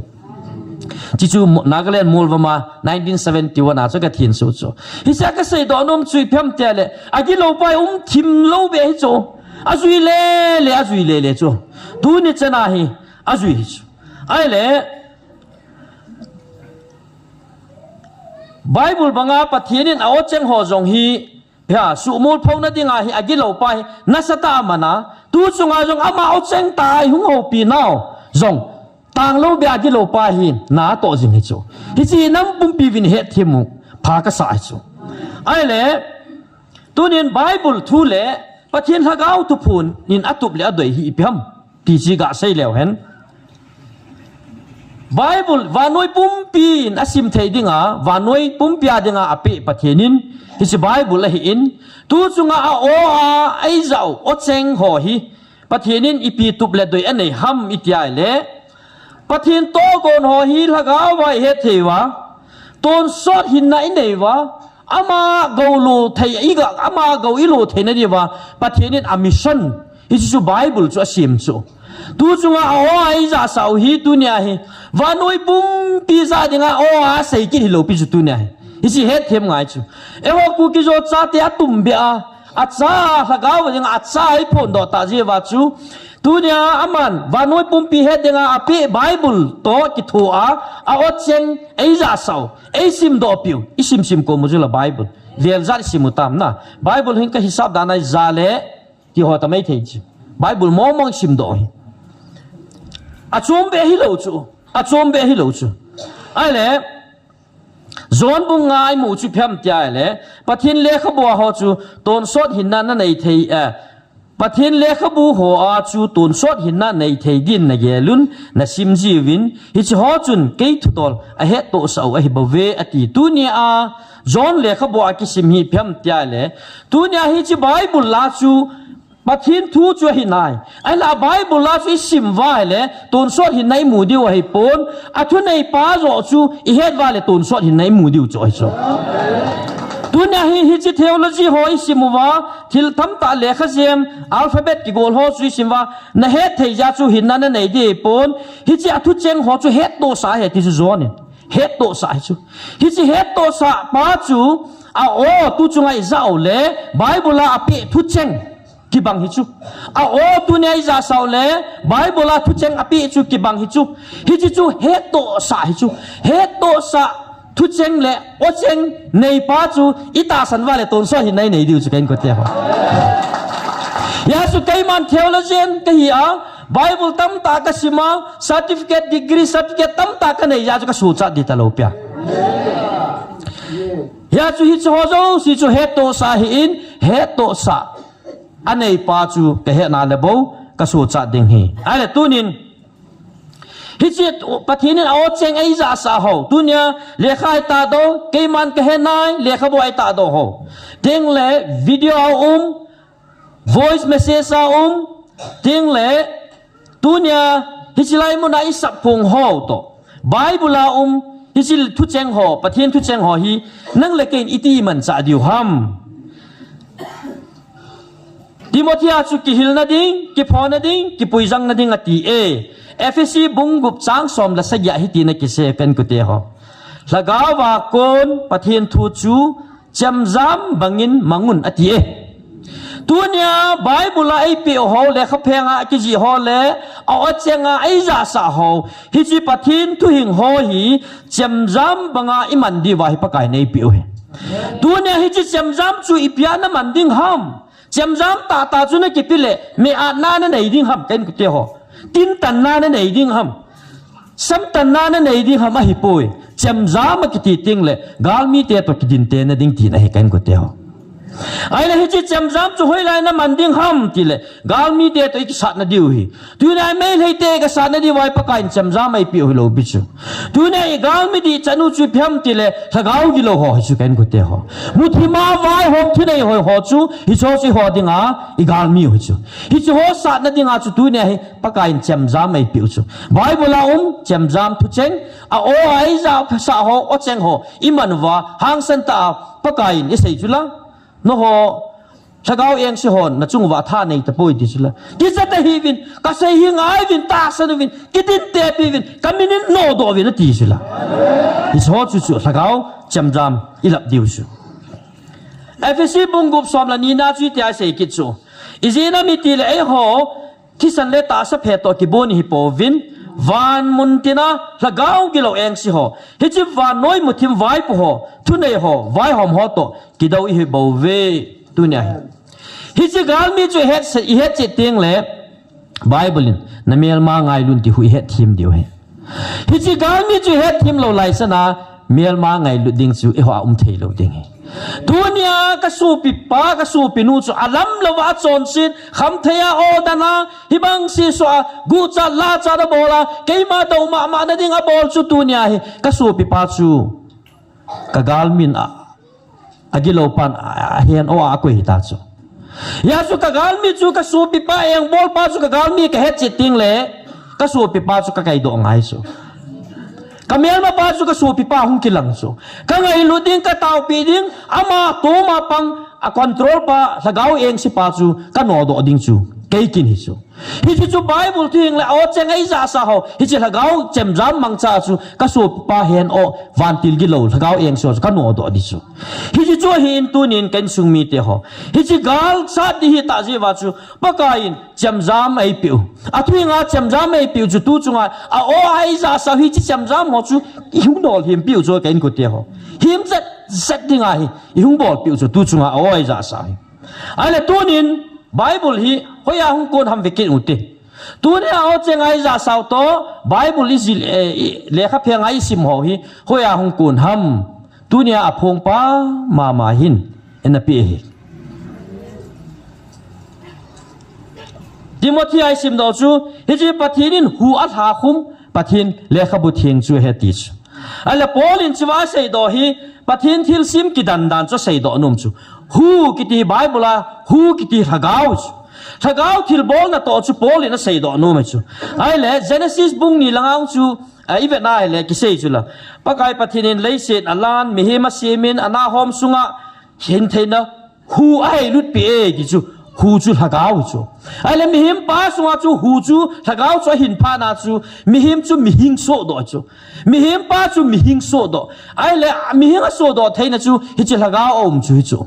chỉ chú Nagaland Mulvama 1971 à cho cái thiên su cho hi sa cái xây đó nôm chui phèm tia lệ à cái lâu bay thìm lâu bé hi cho à chui lệ cho tu ni chân à hi à chui hi cho ai lệ Bible banga pathianin áo cheng ho jong hi ya su mol phau na dinga hi agi lo pai na sata mana tu chunga jong ama áo cheng tai hung ho pi nào jong tang lo bia agi lo pai hi na to jing hi chu hi chi nam pum pi vin he thimu pha ka sa chu ai le tunin Bible thu le pathian hagau tu phun nin atup le adoi hi piam ti chi ga sei lew hen Bible vanoi pumpin asim thei dinga vanoi pumpia dinga ape pathianin hi Bible la hi in tu chunga a o a ai zau o cheng ho hi pathianin ipi tup le doi anei ham itiai le pathian to kon ho hi lagaw vai he thewa ton sot hin na nei wa ama golu thei iga ama go ilu thei na diwa pathianin a mission hi chu Bible chu asim chu tu chunga o ai za sau hi tunia hi vanoi pum pi za dinga o a sei ki lo pi chu tunia hi isi het them ngai chu e ho ku ki zo cha te atum bia a cha lagaw dinga a cha ai phon do ta je wa chu tunia aman vanoi pum pi het dinga api Bible to ki thu a o cheng ei za sau ei sim do piu isim sim ko mujula Bible vel za simutam na Bible hin ka hisab da nai za le ki ho ta mai thei chu Bible mong sim do hi a chom be hi lo chu ai le zon bung ngai mu chu pham tia le pathin le khabu ho chu ton sot hinna na nei thei pathin le khabu ho a chu ton sot hinna nei thei din na gelun na sim ji win hi chu ho chun ke thu tol a he to sau a hi bawe ati tunia a zon le khabu a ki sim hi pham tia le tunia hi chi Bible la chu pathin thu chu hi nai ai la Bible la fi sim vai le ton sot hi nai mu diu hi pon a thu nei pa zo chu i het va le ton sot hi nai mu diu choi cho tunia hi chi theology ho i sim wa thil tham ta le kha jem alphabet ki gol ho chu sim wa na het thei ja chu hin na na nei di pon hi chi athu cheng ho chu het to sa he ti chu zo ni het to sa chu hi chi het to sa pa chu a o tu chu ngai zau le Bible la api thu cheng ki bang hi chu a o tu nei za sau le Bible la thu cheng api chu ki bang hi chu het to sa hi chu het to sa thu cheng le o cheng nei pa chu ita san wa le ton so hi nei nei diu chu ken ko te ho ya su kai man theologian ka hi a Bible tam ta ka sima certificate degree certificate tam ta ka nei ya chu ka su cha di ta lo pya ya chu hi chu ho zo si chu het to sa hi in het to sa anei pa chu ka he na le bo ka su cha ding hi ale tunin hi chi pathinin a o cheng ai za sa ho tunia le khai ta do ke man ka he nai le kha bo ai ta do ho ding le video voice message ding le tunia hi chi lai mo na i sap phung ho to Bible hi chi thu cheng ho pathin thu cheng ho hi nang le ken iti man cha diu ham Timothea chu ki hil na ding ki phone na ding ki puijang na ding ati e FSC bungup chang som la sagya hi ti na ki se pen ku te ho lagawa kon pathin thu chu chamzam bangin mangun ati e tunia Bible ai pi ho le kha phenga ki ji ho le a chenga ai za sa ho hi chi pathin thu hing ho hi chamzam banga iman di wa hi pakai nei pi o he tunia hi chi chamzam chu ipia na man ding ham chamzam ta chu na ki pile me a na na nei ding ham ken ku te ho tin tan na na nei ding ham sam tan na na nei ding ham a hi poi chamzam ki ti ting le galmi te to ki din te na ding ti na he ken ku te ho ai la hi chi chamzam chu hoi lai na man ding ham ti le galmi te to ki sat na diu hi tu na me lei te ka sat na di wai pa kain chamzam ai pi ho lo bi chu tu na i galmi di chanu chu pham ti le thagau gi lo ho chu ken ku te ho mu thi ma vai hom thi nei ho chu hi cho si ho dinga i galmi ho chu hi chu ho sat na dinga chu tu na hi pa kain chamzam ai pi chu Bible chamzam thu cheng a o ai za sa ho o cheng ho iman wa hang san ta pa kain i sei chu la no ho sagau eng si hon na chung wa tha nei ta poi ti sila ki zata hi vin ka sei hi ngai vin ta san vin ki tin te pi vin kaminin no do vin ti sila is ho chu chu sagau cham jam ilap diu su fc bungup som la ni na chu ti a sei ki chu izina mi ti le e ho kisan le ta sa phe to ki boni hi po vin van muntina lagau gilo eng si ho hi chi van noi muthim vai po ho thu nei ho vai hom ho to ki dau hi bo ve tu nya hi chi gal mi chu het chi ting le bible in na mel ma ngai lun ti hu het thim diu he hi chi gal mi chu het thim lo lai sana mel ma ngai lu ding chu e ho thei lo ding he dunia ka su pi pa ka su pi nu chu alam lawa chon sin kham thaya o dana hibang si so gu cha la cha da bola keima do ma na ding a bol chu dunia hi ka su pi pa chu ka gal min agilo pan hian o a ko hi ta chu ya chu ka gal mi chu ka su pi pa eng bol pa chu ka gal mi ka het chi ting le ka su pi pa chu ka kai do ngai chu kamel ma pa chu ka su pi pa hung kilang chu ka ngai lu ding ka tau pi ding ama to ma pang a control pa sagau eng si pa chu ka no do ding chu kei kin hi chu hi chu bible thing la o cheng ai za sa ho hi chi sagau chem jam mang cha chu ka su pa hen o van til gi lo sagau eng so ka no do di chu hi chu hi in tu nin kan sung mi te ho hi chi gal sa di hi ta ji wa chu pa ka in chem jam ai piu a thui nga chem jam ai piu chu tu chu nga a o ai za sa hi chi chem jam ho chu i hung dol him piu chu kan ko te ho him zat ding ai i hung bol piu chu tu chu nga o ai za sa hi ai le tu nin bible hi hoya hung kon ham vekin uti tu ne a o cheng ai za sao to bible is le kha pheng ai sim ho hi hoya hung kon ham tu ne a phong pa ma hin en a pi hi Timothy ai sim do chu hi ji pathinin hu a tha khum pathin le kha bu thing chu he ti chu ala Paul in chwa sei do hi pathin thil sim ki dan chu sei do num chu hu kiti bible la hu kiti thagau thil bol na to chu Paul in a sei do num chu ai le Genesis bung ni langang chu even ai le ki sei chu la pakai pathinin leiset alan mihima semin ana hom sunga hin theina hu ai lut pi e ki chu hu chu thagau chu ai le mihim pa sunga chu hu chu thagau chu hin pha na chu mihim chu mihing so do chu mihim pa chu mihing so do ai le mihing so do theina chu hi chi thagau om chu hi chu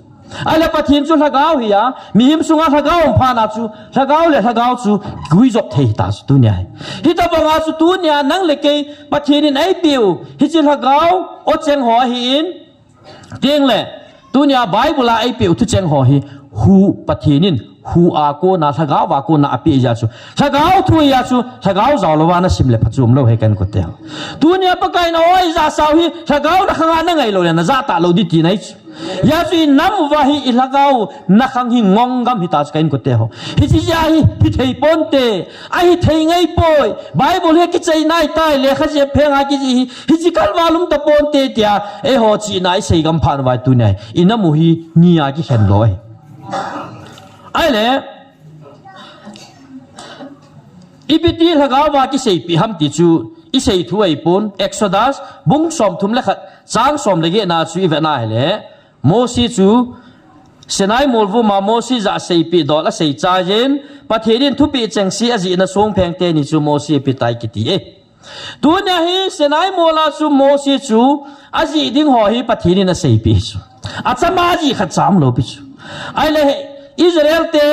ai le pathin chu thagau hi ya mihim sunga thagau om pha na chu thagau chu gui jop thei ta chu tu nya hi ta banga chu tu nya nang le ke pathin in ai piu hi chi thagau o cheng ho hi in tieng le tu nya bible la ai piu tu cheng ho hi hu pathinin hu a ko na thagau wa ko na api ja chu thagau thu ya chu thagau zaw lo wa na sim le phachum lo he kan ko te tu nya pa kai na oi za saw hi thagau na khanga na ngai lo na za ta lo di ti nai ya chu nam wa hi ilagau na khang hi ngong gam hi ta kan ko te ho hi chi ja hi thei pon te ai thei ngai poi bible he ki chei nai tai le kha je phenga ki hi chi kal walum ta pon te tia e ho chi nai sei gam phan wa tu nai inamu hi nia ki hen loi ai le ibiti lagawa ki sei pi ham ti chu i sei thu ai pon exodus bung som thum le khat chang som le ge na chu i ve na hele mosi chu senai molvu ma mosi za sei pi do la sei cha jen patherin thu pi cheng si aji na song pheng te ni chu mosi pi tai ki ti e tu nya hi senai mola chu mosi chu aji ding ho hi patherin na sei pi chu achama ji khat cham lo pi chu ai le Israel te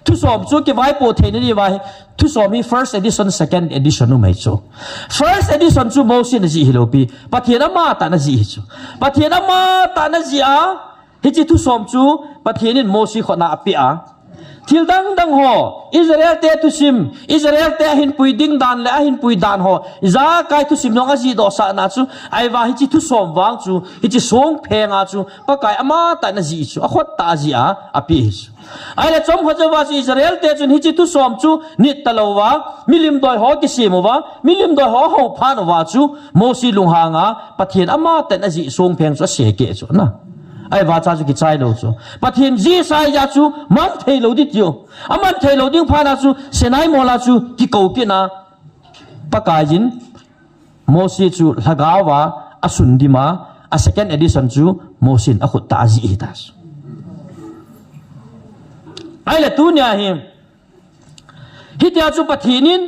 thu som chu ki vai po thein ni vai thu som hi first edition second edition no mai chu first edition chu Moses na ji hilopi pathiana ma ta na ji chu pathiana ma ta na ji a hi chi thu som chu pathianin Moses khona api a thil dang ho Israel te tu sim Israel te hin pui ding dan le a hin pui dan ho za kai tu sim nong a ji do sa na chu ai wa hi chi thu som wang chu hi chi song phenga chu pa kai ama ta na ji chu a khot ta ji a api chu ai le chom khojawa si Israel te chun hi chi tu som chu nit talowa milim doi ho ki simuwa milim doi ho phan wa chu Mosi lung hanga pathian ama ta na ji song pheng chu se ke chu na ai va cha chu ki chai lo chu pathian ji sai ya chu man thei lo di tio aman thei lo ding phana chu senai mola chu ki ko ki na pakajin Mosi chu lagawa asundima a second edition chu Mosin a khut ta ji ta ai le tu nia hi hitia chu pathinin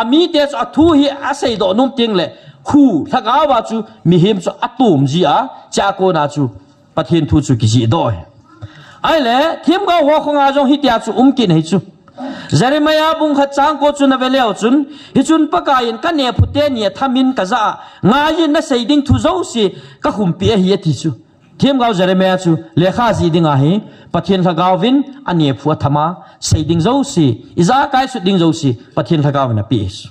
ami te chu athu hi asei do num ting le khu thaka wa chu mi him chu atum ji a cha ko na chu pathin thu chu ki ji do ai le thim ga ho khonga jong hitia chu kin hi chu Jeremiah bung khat chang ko chu na veleo chun hi chun pakain ka ne phute ni thamin ka za nga yin na seiding thu zo si ka humpi hi ti chu thim ga Jeremiah chu lekha ji dinga hi pathin thagawin ani phu thama seiding zo si iza kai su ding zo si pathin thagawin pi su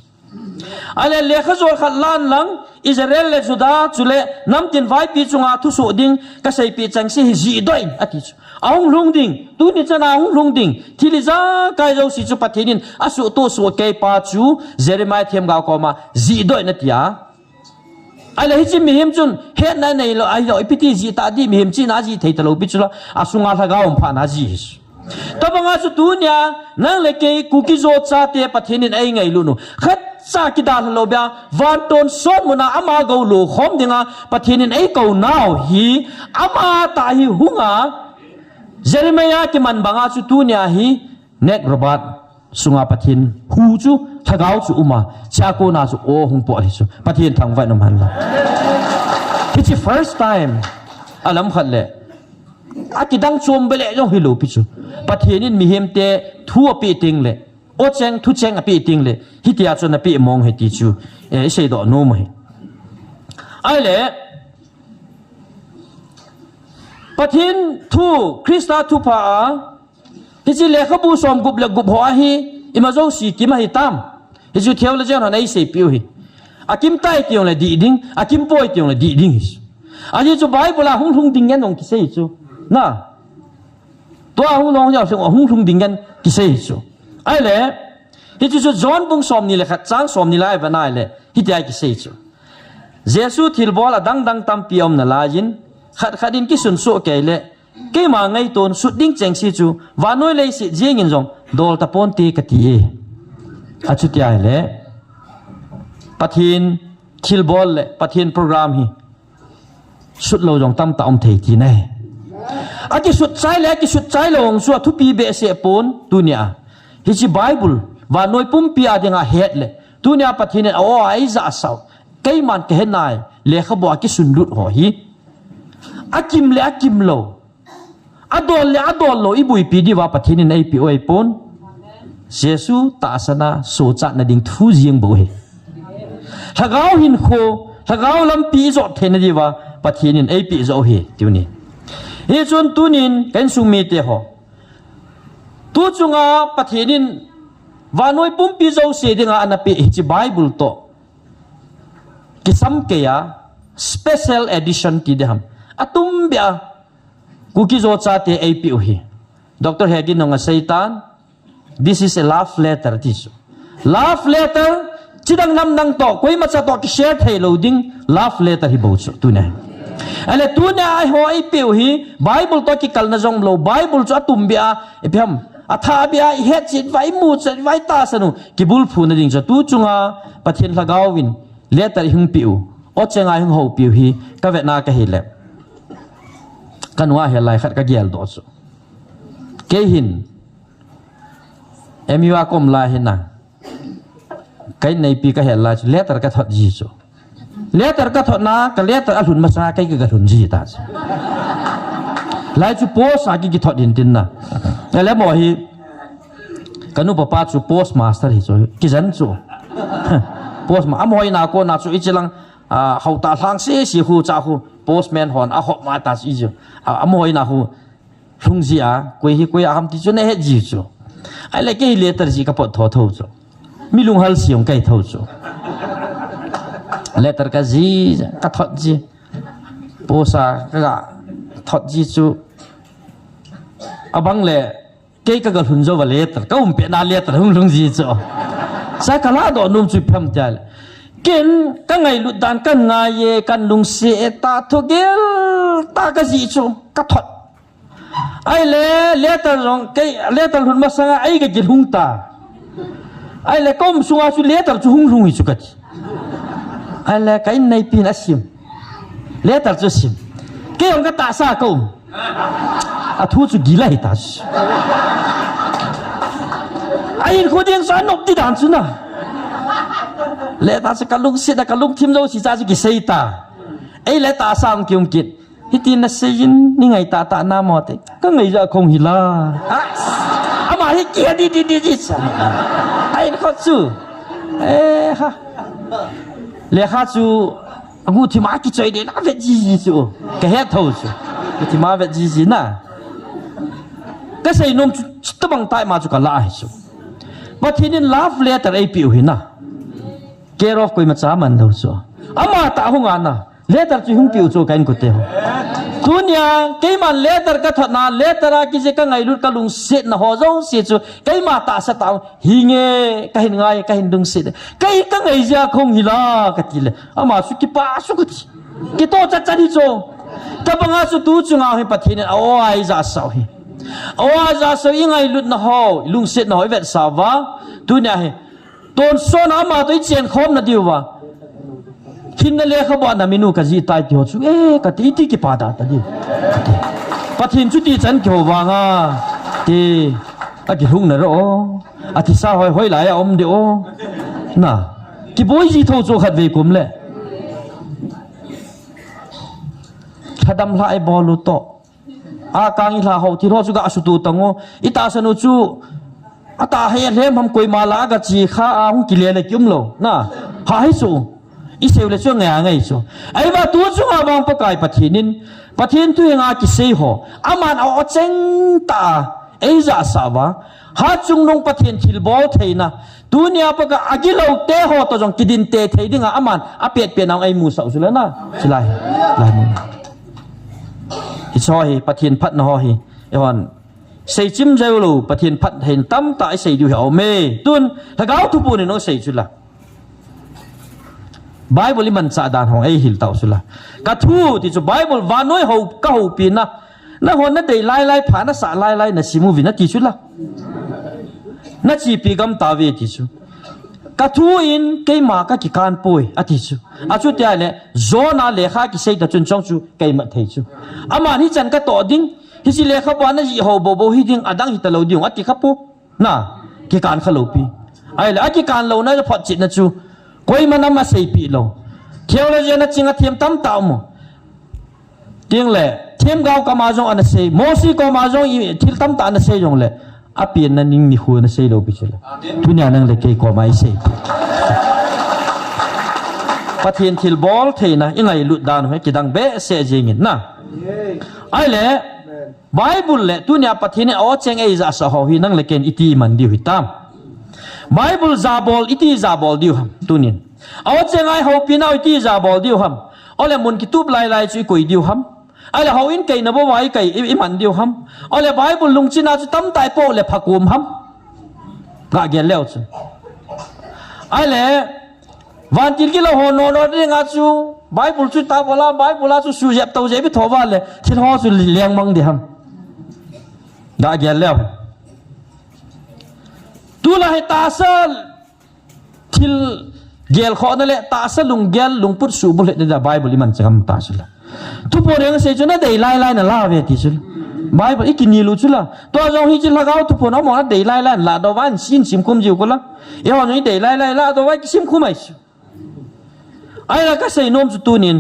ale lekha zol khat lan lang Israel le juda chule namtin vai pi chunga thu su ding ka sei pi chang si hi ji doin ati chu aung lung ding tu ni chana aung lung ding thiliza kai zo si chu pathinin asu to su ke pa chu Jeremiah them ga ko ma ji doin atia ale hi chi mi him chun he na nei lo ai lo ipiti ji ta di mi him chi na ji thei talo pi chu la asunga tha ga om pha na ji tabanga chu tu nya nang le ke ku ki zo cha te pathinin ai ngai lu nu khat sa ki da lo bia van ton sot muna ama go lo khom dinga pathinin ai ko naw hi ama ta hi hunga Jeremiah ki man banga chu tu nya hi nek robat sunga pathin hu chu thagau chu uma cha ko na chu o hung po hi chu pathin thang vai nom han la it's the first time alam khat le akidang chom bele jong hi lo pi chu pathinin mi hem te thu pi ting le o cheng thu cheng api ting le hitia chu na pi mong he ti chu e sei do no mo he ai le pathin thu Krista thu pa hi chi le khabu som gup le gup ho hi imazo si ki ma hi tam hi chu theology na nei sei piu hi akim tai tiong le di ding akim poi tiong le di ding hi ani chu bible la hung hung ding yan ong ki sei chu na to hung long ya hung hung ding yan ki sei chu ai le hi chu John bung som ni le khat chang som ni lai ba nai le hi tai ki sei chu Jesu thil bol adang dang tam piom na la yin khat khatin ki sun so ke le ke ma ngai ton su ding cheng si chu wa noi le si jing in jong dol ta pon ti ka ti e a chu ti ai le pathin thil bol le pathin program hi sut lo jong tam ta om thei ti nei a ki sut chai lo ong su thu pi be se pon dunia hi chi bible wa noi pum pi a dinga het le dunia pathin o ai za sau ke man ke henai le khabo ki sun lut ho hi akim lo adol lo ibui pi di wa pathinin ai pi oi pon Jesu ta sana so cha na ding thu jing bo he thagau hin kho thagau lam pi zo thena di wa pathinin ai pi zo he tiuni he chun tunin kan su mi te ho tu chunga pathinin wa noi pum pi zo se dinga anapi chi bible to kisam ke ya special edition ti de ham atum bia kuki zo cha te ap hi Dr. Hagin no nga Satan this is a love letter this love letter chidang nam nang to koi ma cha to ki share thai loading love letter hi bo chu tu ne ale tu ne ai ho ap hi bible to ki kal na jong lo bible chu atum bia epham atha bia he chit vai mu chat vai ta sanu ki bul phu na ding cha tu chunga pathin lagawin letter hung piu o chenga hung ho piu hi ka ve na ka hi le kanwa he lai khat ka gel do chu ke hin emiwa kom la hina kai nei pi ka he la letter ka thot ji chu letter ka thot na ka letter alhun ma sa kai ka thun ji ta lai chu post a ki thot din tin na le mo hi kanu papa chu post master hi chu ki jan chu post ma amoi na ko na chu ichilang hau ta thang se si hu cha hu postman hon a ho ma ta si ju amoi na hu thung ji a koi ham ti chu ne he ji chu ai le ke letter ji ka pot tho tho chu mi lung hal siong kai tho chu letter ka ji ka thot ji posa ka thot ji chu abang le ke ka gal hun zo wa letter ka pe na letter hung lung ji chu sa kala do num chu pham chal ken ka ngai lu dan kan nga ye kan lung se ta tho gel ta ka ji chu ka thot ai le letter rong ke letter hun ma sa ai ga gil hung ta ai le kom sunga chu letter chu hung lung hi chu ka ti ai le kai nei pin asim letter chu sim ke ong ka ta sa ko a thu chu gilai ta ai khu tiếng xoan nộp đi đàn xuống nào lẽ ta sẽ cả lúc xịt cả lúc thêm đâu chỉ ra chỉ cái xây ta ấy lẽ ta sang kiềm kiệt thì tin là xây ni ngày ta nam mọt ấy các ngày giờ không hiểu là mà cái kia đi ai nó khó chịu ê ha lẽ khó chịu ngu thì má cái chơi đấy nó về gì chứ cái hết thầu chứ thì má về gì nè cái xây nôm chút bằng tay mà chú cả lại chứ và thì nên love letter ấy biểu hiện à care of coi mà trả mình đâu chứ ama ta không ăn à letter chú không biểu cho cái anh của tao dunia cái mà letter cái thuật na letter cái gì cái ngày lúc cái lùng xịt na họ giống xịt chứ cái mà ta sẽ tạo hình nghe cái hình ngay cái hình đúng xịt cái ngày giờ không hiểu là cái gìเลยama suy cái ba suy cái to chắc đi cho cái bằng áo tu chung áo hình bát thiên áo ai ra sao hình áo ai ra sao những ngày lúc na họ lùng xịt na họ vậy sao vả dunia hình tôn son ama tôi chen khom na điều vả khi nó lấy các bạn làm menu cái gì tai tiêu chú cái tí cái bà đã đi bắt hiện chút đi chân kiểu vàng à thì cái hung này đó thì sao hỏi lại ông điệu nà cái bối gì thôi cho khát về cũng lẽ khát đâm lại bò lụt to càng là hậu thì họ chú gạ sụt tụt tăng ít ta sanu chú ta hay em ham quay mà lá cái gì khá không kỷ niệm này kiếm lâu nà hay số iseu le chuang ngai so ai ba tu chunga bang pakai pathin tu nga ki sei ho aman a cheng ta ei za sawa ha chung nong pathin thil bol theina dunia paka agilo te ho to jong kidin te thei dinga aman a pet pe nang ai mu sau sula na silai lai mu hi so hi pathin phat na ho hi ewan sei chim jeu lo pathin phat hen tam ta sei du ho me tun thagau tu pu ni no sei chula Bible man sa dan hong ai hil tau sula ka thu ti chu Bible va noi ho ka ho pin na hon na dei lai pha na sa lai na simu vi na ti chula na chi pi gam ta ve ti chu ka thu in ke ma ka ki kan poi a ti chu a chu tia le zona le kha ki sei ta chun chong chu ke ma thei chu ama ni chan ka to ding hi si le kha ba na ji ho bo hi ding adang hi ta lo ding a ti kha pu na ki kan kha lo pi ai le a ki kan lo na phot chit na chu koi mà nằm mà xây bị lâu, theo là gì nó chỉ là thêm tắm tao mà, tiếng lệ thêm gạo cả mà giống anh xây, mỗi si cả mà giống thêm tắm tao anh xây giống lệ, áp biển nó nín nihu nó xây lâu bị chứ lệ, dunia năng lệ cái cả mà xây, phát hiện thiel ball thế na, những ngày lụt đàn phải cái đằng bé xây gì nghìn na, ai lệ Bible lệ dunia phát hiện ở trên ấy ra sao họ hi năng lệ cái iti man điều hitam. Bible zabol iti zabol diu ham tunin aw chengai ho pinau iti zabol diu ham ole mun kitub lai chu koi diu ham ale ho in kai na bo wai kai iman diu ham ole Bible lungchina chu tam tai po le phakum ham ga gel leo chu ale van til ki lo ho no ringa chu Bible chu ta wala Bible chu su jep tau je bi thowa le thil ho chu liang mang di ham ga gel leo tu là ta sa thil gel kho na le ta sa lung gel lung put su bol le da Bible man cham ta sula tu po reng se chuna dei lai na la ve ti sul Bible ikini lu chula to jong hi chila gao tu po no mo dei lai la do wan sin sim kum jiu ko la e ho ni dei lai la do wa sim kum ai su ai la ka sei nom chu tu nin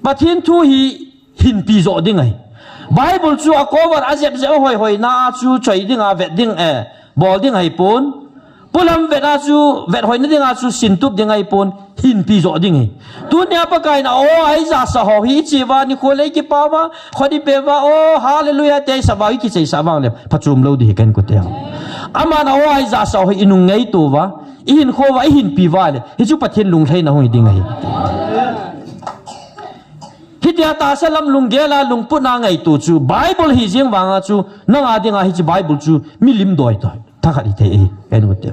pathin thu hi hin pi zo ding ai Bible chu a cover azep je hoi na chu choi ding a vet ding bol ding ai pon pulam vet a chu vet hoi na ding a chu sin tup ding ai pon hin pi zo ding ai tu nya pa kai na o ai za sa ho hi chi wa ni ko le ki pa wa khodi pe wa o hallelujah te sa wa ki chei sa wang le phachum lo di kan ko te ama na o ai za sa ho inung ngai tu wa in kho wa hin pi wa le hi chu pathin lung thai na hoi ding ai hitia ta sa lam lung gela lung pu na ngai tu chu Bible hi jing wanga chu na nga dinga hi chi Bible chu mi lim doi doi ta khari the e kan ko te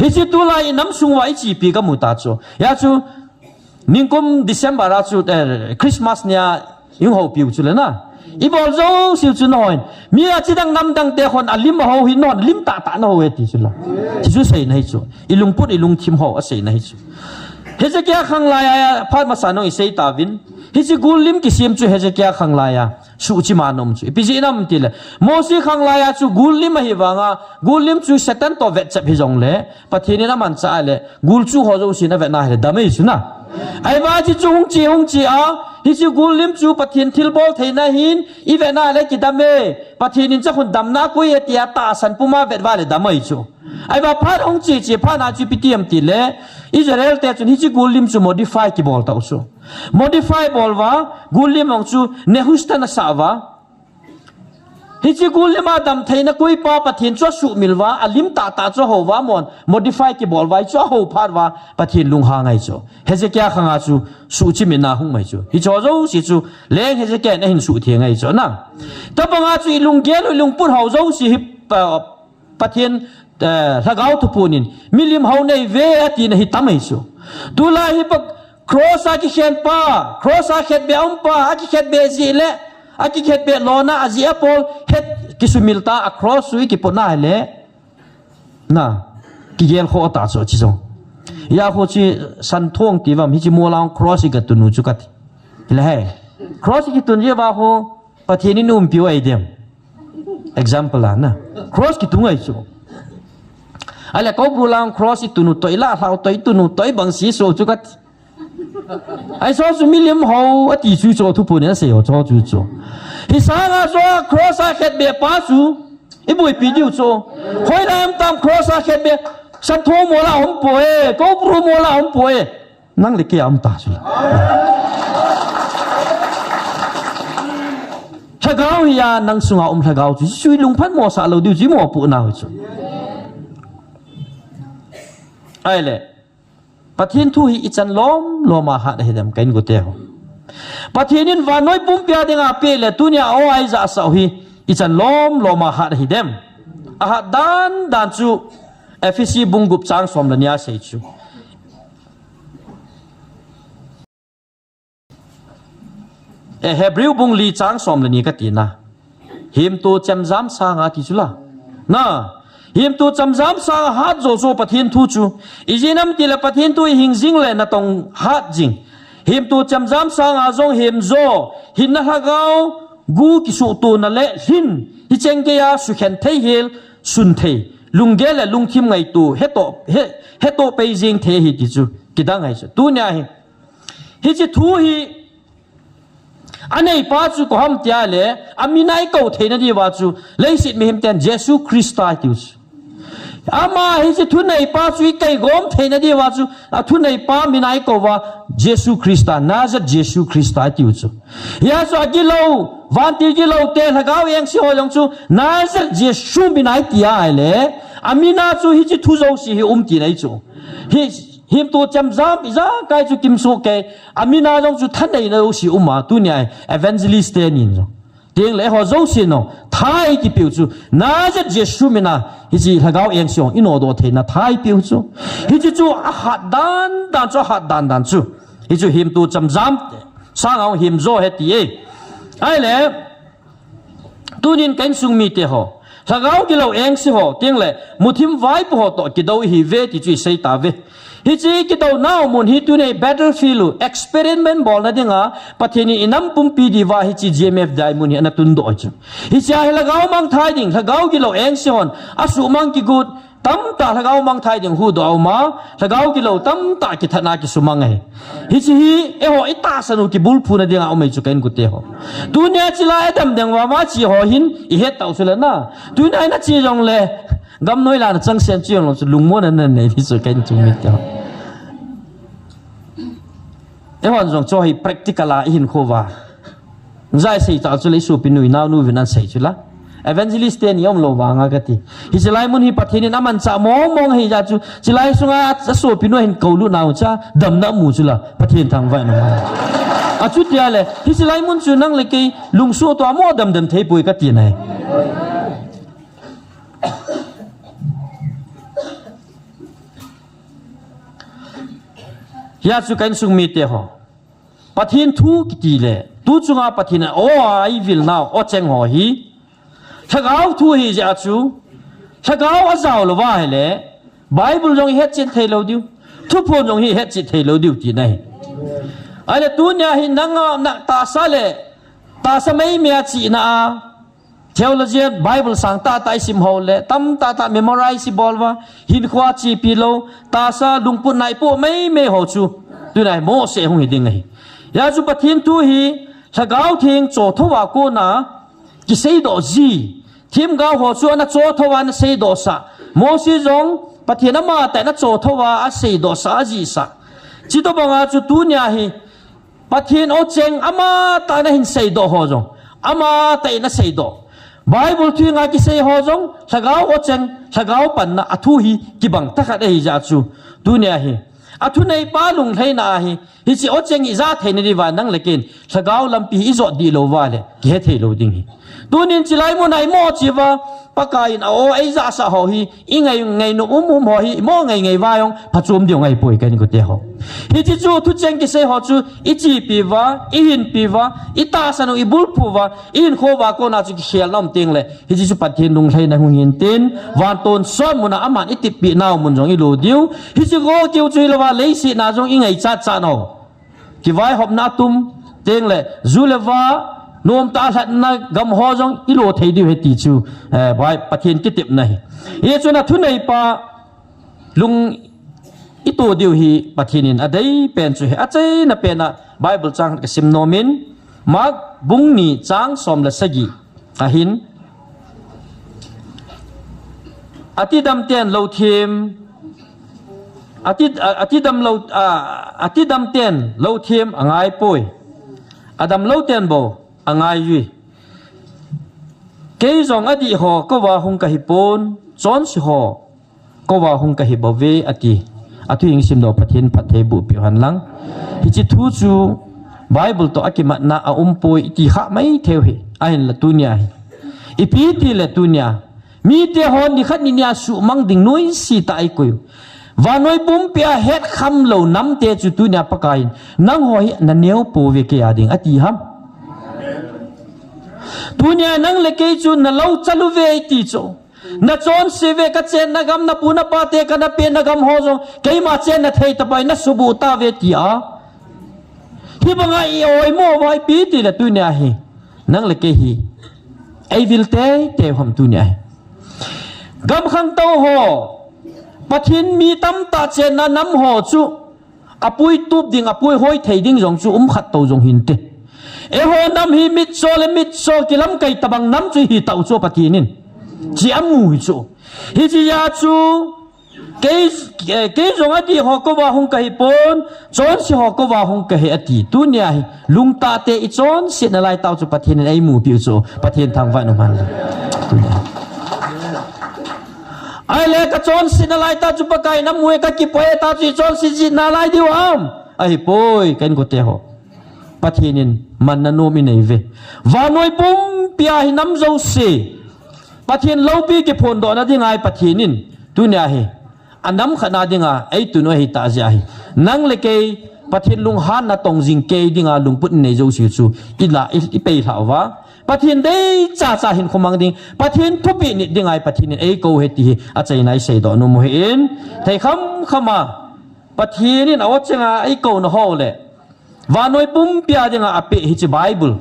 hi chi tu lai nam sung wa chi pi ka mu ta chu ya chu ningkom December ra chu Christmas nya yung ho pi chu le na i bol zo siu chu noi mi a chi dang nam dang te khon alim ho hi non lim ta na ho e ti chu la chi chu sei nai chu i lung put i lung thim ho a sei nai chu Hezekiah khang laya phat masano isei tavin hichi gulim kisim chu Hezekiah khang laya su chi manom chu ipijinam tile Mosi khang laya chu gulim hi wanga gulim chu satan to vet chap hi jong le pathini na man cha le gul chu ho jo sina vet na he damai chu na ai ba chi chu hung chi a hichi gulim chu pathin thil bol theina hin i ve na le ki dame pathinin cha khun dam na ko ye tia ta san puma vet wa le damai chu ai ba phat hung chi pha na chu pitiam ti le Israel te chun hichi gulim chu modify ki bol ta chu modify bol wa gulim ong chu nehusta na sa wa hichi gulim adam theina koi pa pathin chu su milwa alim ta chu ho wa mon modify ki bol wai chu ho phat wa pathin lung ha ngai chu Hezekiah khanga chu su chi min na hung mai chu hi cho zo si chu leng Hezekiah na hin su the ngai chu na ta banga chu lung gel lung put ho zo si pathin lagau tu punin milim hau nei ve ati na hitamai su tula hi pak cross a ki khen pa cross a khet be pa a ki khet be zile a ki khet be lona azi apol het kisumilta across sui ki pona le na ki gel kho ta so chi so ya kho chi san thong ti wam hi chi mo lang cross ga tu nu chu kat le he cross ki tun je ba ho pathini num piu ai dem example la na cross ki tu ngai chu ale ko bulang cross itu nu toi la hlau toi tu nu toi bang si so chu kat ai so su milim ho ati chu cho thu pu ne se yo cho chu cho hi sa ga so cross a khet be pa chu i bui pi diu cho hoi lam tam cross a khet be san tho mo la hom po e ko bru mo la hom po e nang le ke am ta chu thagau ya nang sunga thagau chu sui lung phan mo sa lo diu ji mo pu na ho chu ai le pathin thu hi ichan lom loma ha de dem kain gote ho pathinin wa noi pum pia denga pe le tunia o ai za sa hi ichan lom loma ha de dem a ha dan chu FCC bungup chang som la nia sei chu Hebrew bung li chang som la ni ka ti na him to cham jam sa nga ti chula na him tu cham jam sa hat zo pathin thu chu ijinam ti la pathin tu hing jing le na tong hat jing him tu cham jam sa nga zong him zo hin na hagao gu ki su tu na le hin hi cheng ke ya su khen thei hil sun thei lung ge le lung thim ngai tu he to pe jing the hi ti chu kidang hai chu tu nya hi chi thu hi anei pa chu ko ham tia le aminai ko theina di wa chu leisit mi him ten Jesus Christ ta ti chu ama hi chi thu nei pa chu kai gom theina di wa chu a thu nei pa minai ko wa Jesus Christ ta nazat Jesus Christ ta ti chu ya so agi lo van ti gi lo te lagaw yang si ho long chu nazat Jesus minai ti ai le amina chu hi chi thu zo si hi ti nei chu hi him tu cham jam iza kai chu kim so ke amina jong chu than nei no si uma tu nya evangelist te nin jo ting le ho zo si no thai ki piu chu na je jesu mina hi ji lagaw eng siong ino do the na thai piu chu hi ji chu a hat dan chu hi chu him tu cham jam sang au him zo he ti e ai le tu nin kan sung mi te ho lagaw ki lo eng si ho ting le muthim vai po ho to ki do hi ve ti chu sei ta ve hi chi ki to now mun hi tu nei battlefield experiment bol na dinga pathini inam pum pi di wa hi chi GMF dai mun hi na tun do chu hi cha hi lagaw mang thai ding lagaw ki lo eng si hon asu mang ki gut tam ta lagaw mang thai ding hu do ma lagaw ki lo tam ta ki thana ki sumang ai hi chi hi e ho ita sanu ki bul phu na dinga o mai chu kain ku te ho tu nya chi la adam deng wa ma chi ho hin i het tau su la na tu nai na chi jong le gam noi la na chang sen chi long chu lung mo na nei hi chu kain chu mi ta e hon jong cho hi practical a hin kho wa zai sei ta chu le su pinui naw nu vinan sei chu la evangelist ten yom lo wa nga gati hi chilai mun hi pathini naman cha mong hi ja chu chilai sunga so pinu hin kaulu naw cha dam na mu chu la pathin thang vai na ma a chu tia le hi chilai mun chu nang le ke lung su to mo dam thei pui ka ti nai ya chu kan sung mi te ho pathin thu ki ti le tu chunga pathin o ai vil now o cheng ho hi thagau thu hi ja chu thagau a zaw lo wa le bible jong het chen thei lo diu thu phun dòng hi hết chỉ thấy lâu điều gì này ai là tu nhà hi nang ta sa le ta sa mấy mẹ chỉ na theology Bible sang ta sim ho le tam ta memorize si bolwa hin khwa chi pilo ta sa lungput nai po mấy me ho chu tu này mo se hung hi ding hi ya chu pathin tu hi sagau thing cho thowa ko na ki sei do ji thim ga ho chu na cho thowa na sei do sa mo si jong pathin ma ta na cho thowa a sei do sa ji sa chi to banga chu tu nya hi pathin o cheng ama ta na hin sei do ho jong ama ta na sei do Bible thui nga ki sei ho jong sagau o cheng sagau pan na athu hi ki bang ta kha dei ja chu tu nya hi athu nei pa lung thei na hi hi chi o cheng i za thei ni wa nang lekin sagau lampi i zo di lo wa le ki he thei lo ding hi tu nin chi lai mo nai mo chi wa pakai na o ai za sa ho hi i ngai no ho hi mo ngai wa yong phachum dio ngai poi kan ko te ho hi chi chu thu cheng ki sei ho chu i chi pi wa i hin pi wa i ta sanu i bul phu wa i hin kho wa ko na chu ki khel nom ting le hi chi chu pathin lung thei na hung hin tin wan ton son mu na aman i ti pi naw mun jong i lo diu hi chi go kiu chui lo wa le si na jong i ngai cha no ki vai hop na tum teng le zu le wa nom ta sat na gam ho jong i lo thei diu he ti chu bai pathin ki tip nai ye chu na thu nei pa lung i to diu hi pathinin adai pen chu he achai na pen na Bible chang ka sim nomin mak bung ni chang som la sagi ahin atidam ten lo thim atidam ten lo thim angai poi adam lo ten bo angai yu ke zong adi ho ko wa hung ka hipon chon si ho ko wa hung ka hibowe ati atu ing sim do pathin pathe bu pi han lang hi chi thu chu Bible to akimat na a umpoi ti kha mai theo hi ain la tunia hi ipi ti la tunia mi te hon ni khat ni nya su mang ding noi si ta ai ko wa noi bum pia het kham lo nam te chu tunia pakai nang ho hi na neu po ve ke ading ati ham tunia nang le ke chu na lo chalu ve ti chu na chon se ve ka chen na gam na pu na pa te ka na pe na gam ho zo ke ma chen na thei ta pai na subu ta ve ti a hi banga i oi mo vai pi ti la tunia hi nang le ke hi ai vil te hom tunia gam khang to ho pathin mi tam ta chen na nam ho chu apui tup ding apui hoi thei ding jong chu khat to jong hin te e ho nam hi mit so kilam kai tabang nam chu hi tau chu pathinin chi amu chu hi chi ya chu ke jong ati ho ko wa hung kai pon chon si ho ko wa hung kai ati tu nia hi lung ta te i chon si na lai tau chu pathinin ai mu pi chu pathin thang va no man ai le ka chon si na lai ta chu pakai na mue ka ki poe ta chu chon si ji na lai diu am ai poi kan ko te ho pathinin man na no mi nei ve wa noi pum pia hi nam zo se pathin lo pi ki phon do na dingai pathinin tu nya hi anam khana dinga ai tu no hi ta ja hi nang le ke pathin lung han na tong jing ke dinga lung put nei zo si chu ila i pe thawa pathin dei cha hin khomang ding pathin thupi ni dingai pathin ei ko he ti a chai nai sei do no mo hin thei khama pathin ni aw chenga ei ko no ho le wa noi pum pia dinga ape hi chi Bible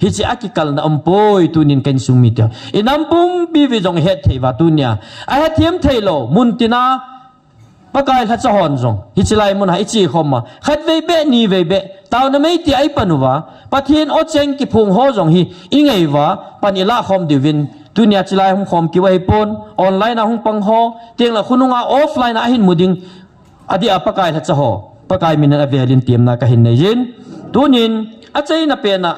hi chi akikal na ampoi tunin kan sumi ta inam pum pi vi jong het thei wa tunia a he thiam thei lo mun tina pakai kha chahon jong hi chi lai mun ha ichi khoma khat ve be ni ve be taw na mei ti ai panuwa pathin o cheng ki phung ho jong hi ingai wa panila khom divin tunia chi lai hum khom ki wai pon online a hung pang ho teng la khununga offline a hin muding adi apakai kha chaho pakai min a velin tiam na ka hin nei jin tunin a chei na pe na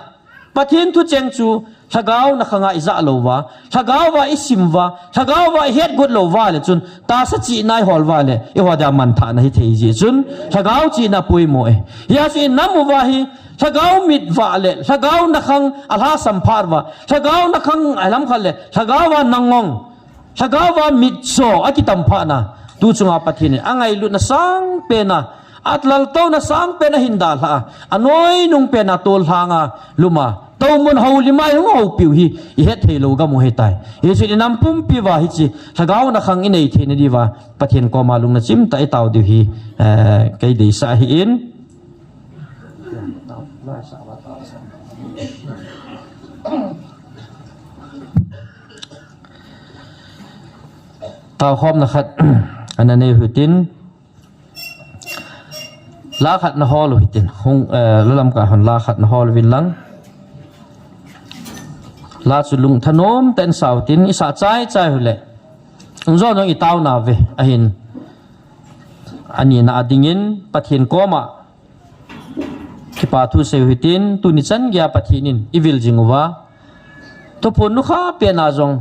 pathin thu cheng chu thagau na khanga iza lowa thagau wa isimwa thagau wa het gut lowa le chun ta sa chi nai hol wa le e wa da man tha na hi thei ji chun thagau chi na pui mo e ya chi namu wa hi thagau mit wa le thagau na khang alha samphar wa thagau na khang alam khal le thagau wa nangong thagau wa mit so akitam pha na tu chunga pathin angai lu na sang pe na atlal to na sang pe na hindal ha anoi nung pe na tol hanga luma tàu muốn hậu li mai hung hậu piu hi i het thei lo ga mu he tai he chu ni nam pum pi wa hi chi thagau na khang inei the ni di wa pathian ko ma lung na chim tai tau di hi kai dei sa hi in tao khom na khat anane hutin la khat na hol hutin hung lalam ka han la khat na hol vin lang la chulung thanom ten sautin isa chai chai hule zo no itau na ve ahin ani na adingin pathin koma kipa thu se hutin tu ni chan gya pathinin ivil jingwa to pon nu kha pe na jong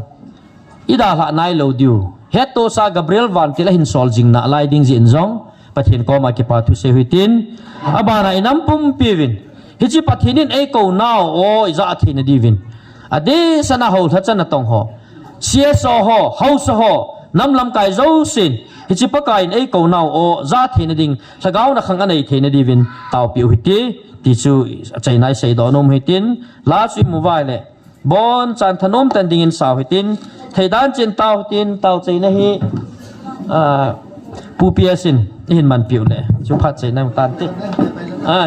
ida la nai lo diu heto sa Gabriel van tila hin sol jing na lai ding jin jong pathin koma kipa thu se hutin abana inam pum pivin hichi pathinin ei ko nao o iza athina divin ade sana ho thachana tong ho cs ho house ho namlam kai zo sin hichi pakain ei ko nao o za thina ding sagau na khang anei thina divin tau piu hiti ti chu chainai sei do nom hitin la chu mobile le bon chan thanom tan ding in saw hitin theidan chen tau hitin tau chaina hi pu piasin hin man piu le chu phat chaina tan ti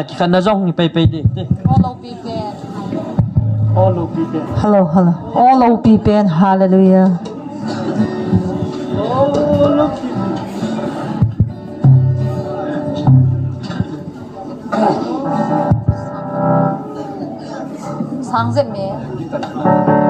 ki khan na jong ni pe di Hello, hello. All OP band, hallelujah. 상점이에요.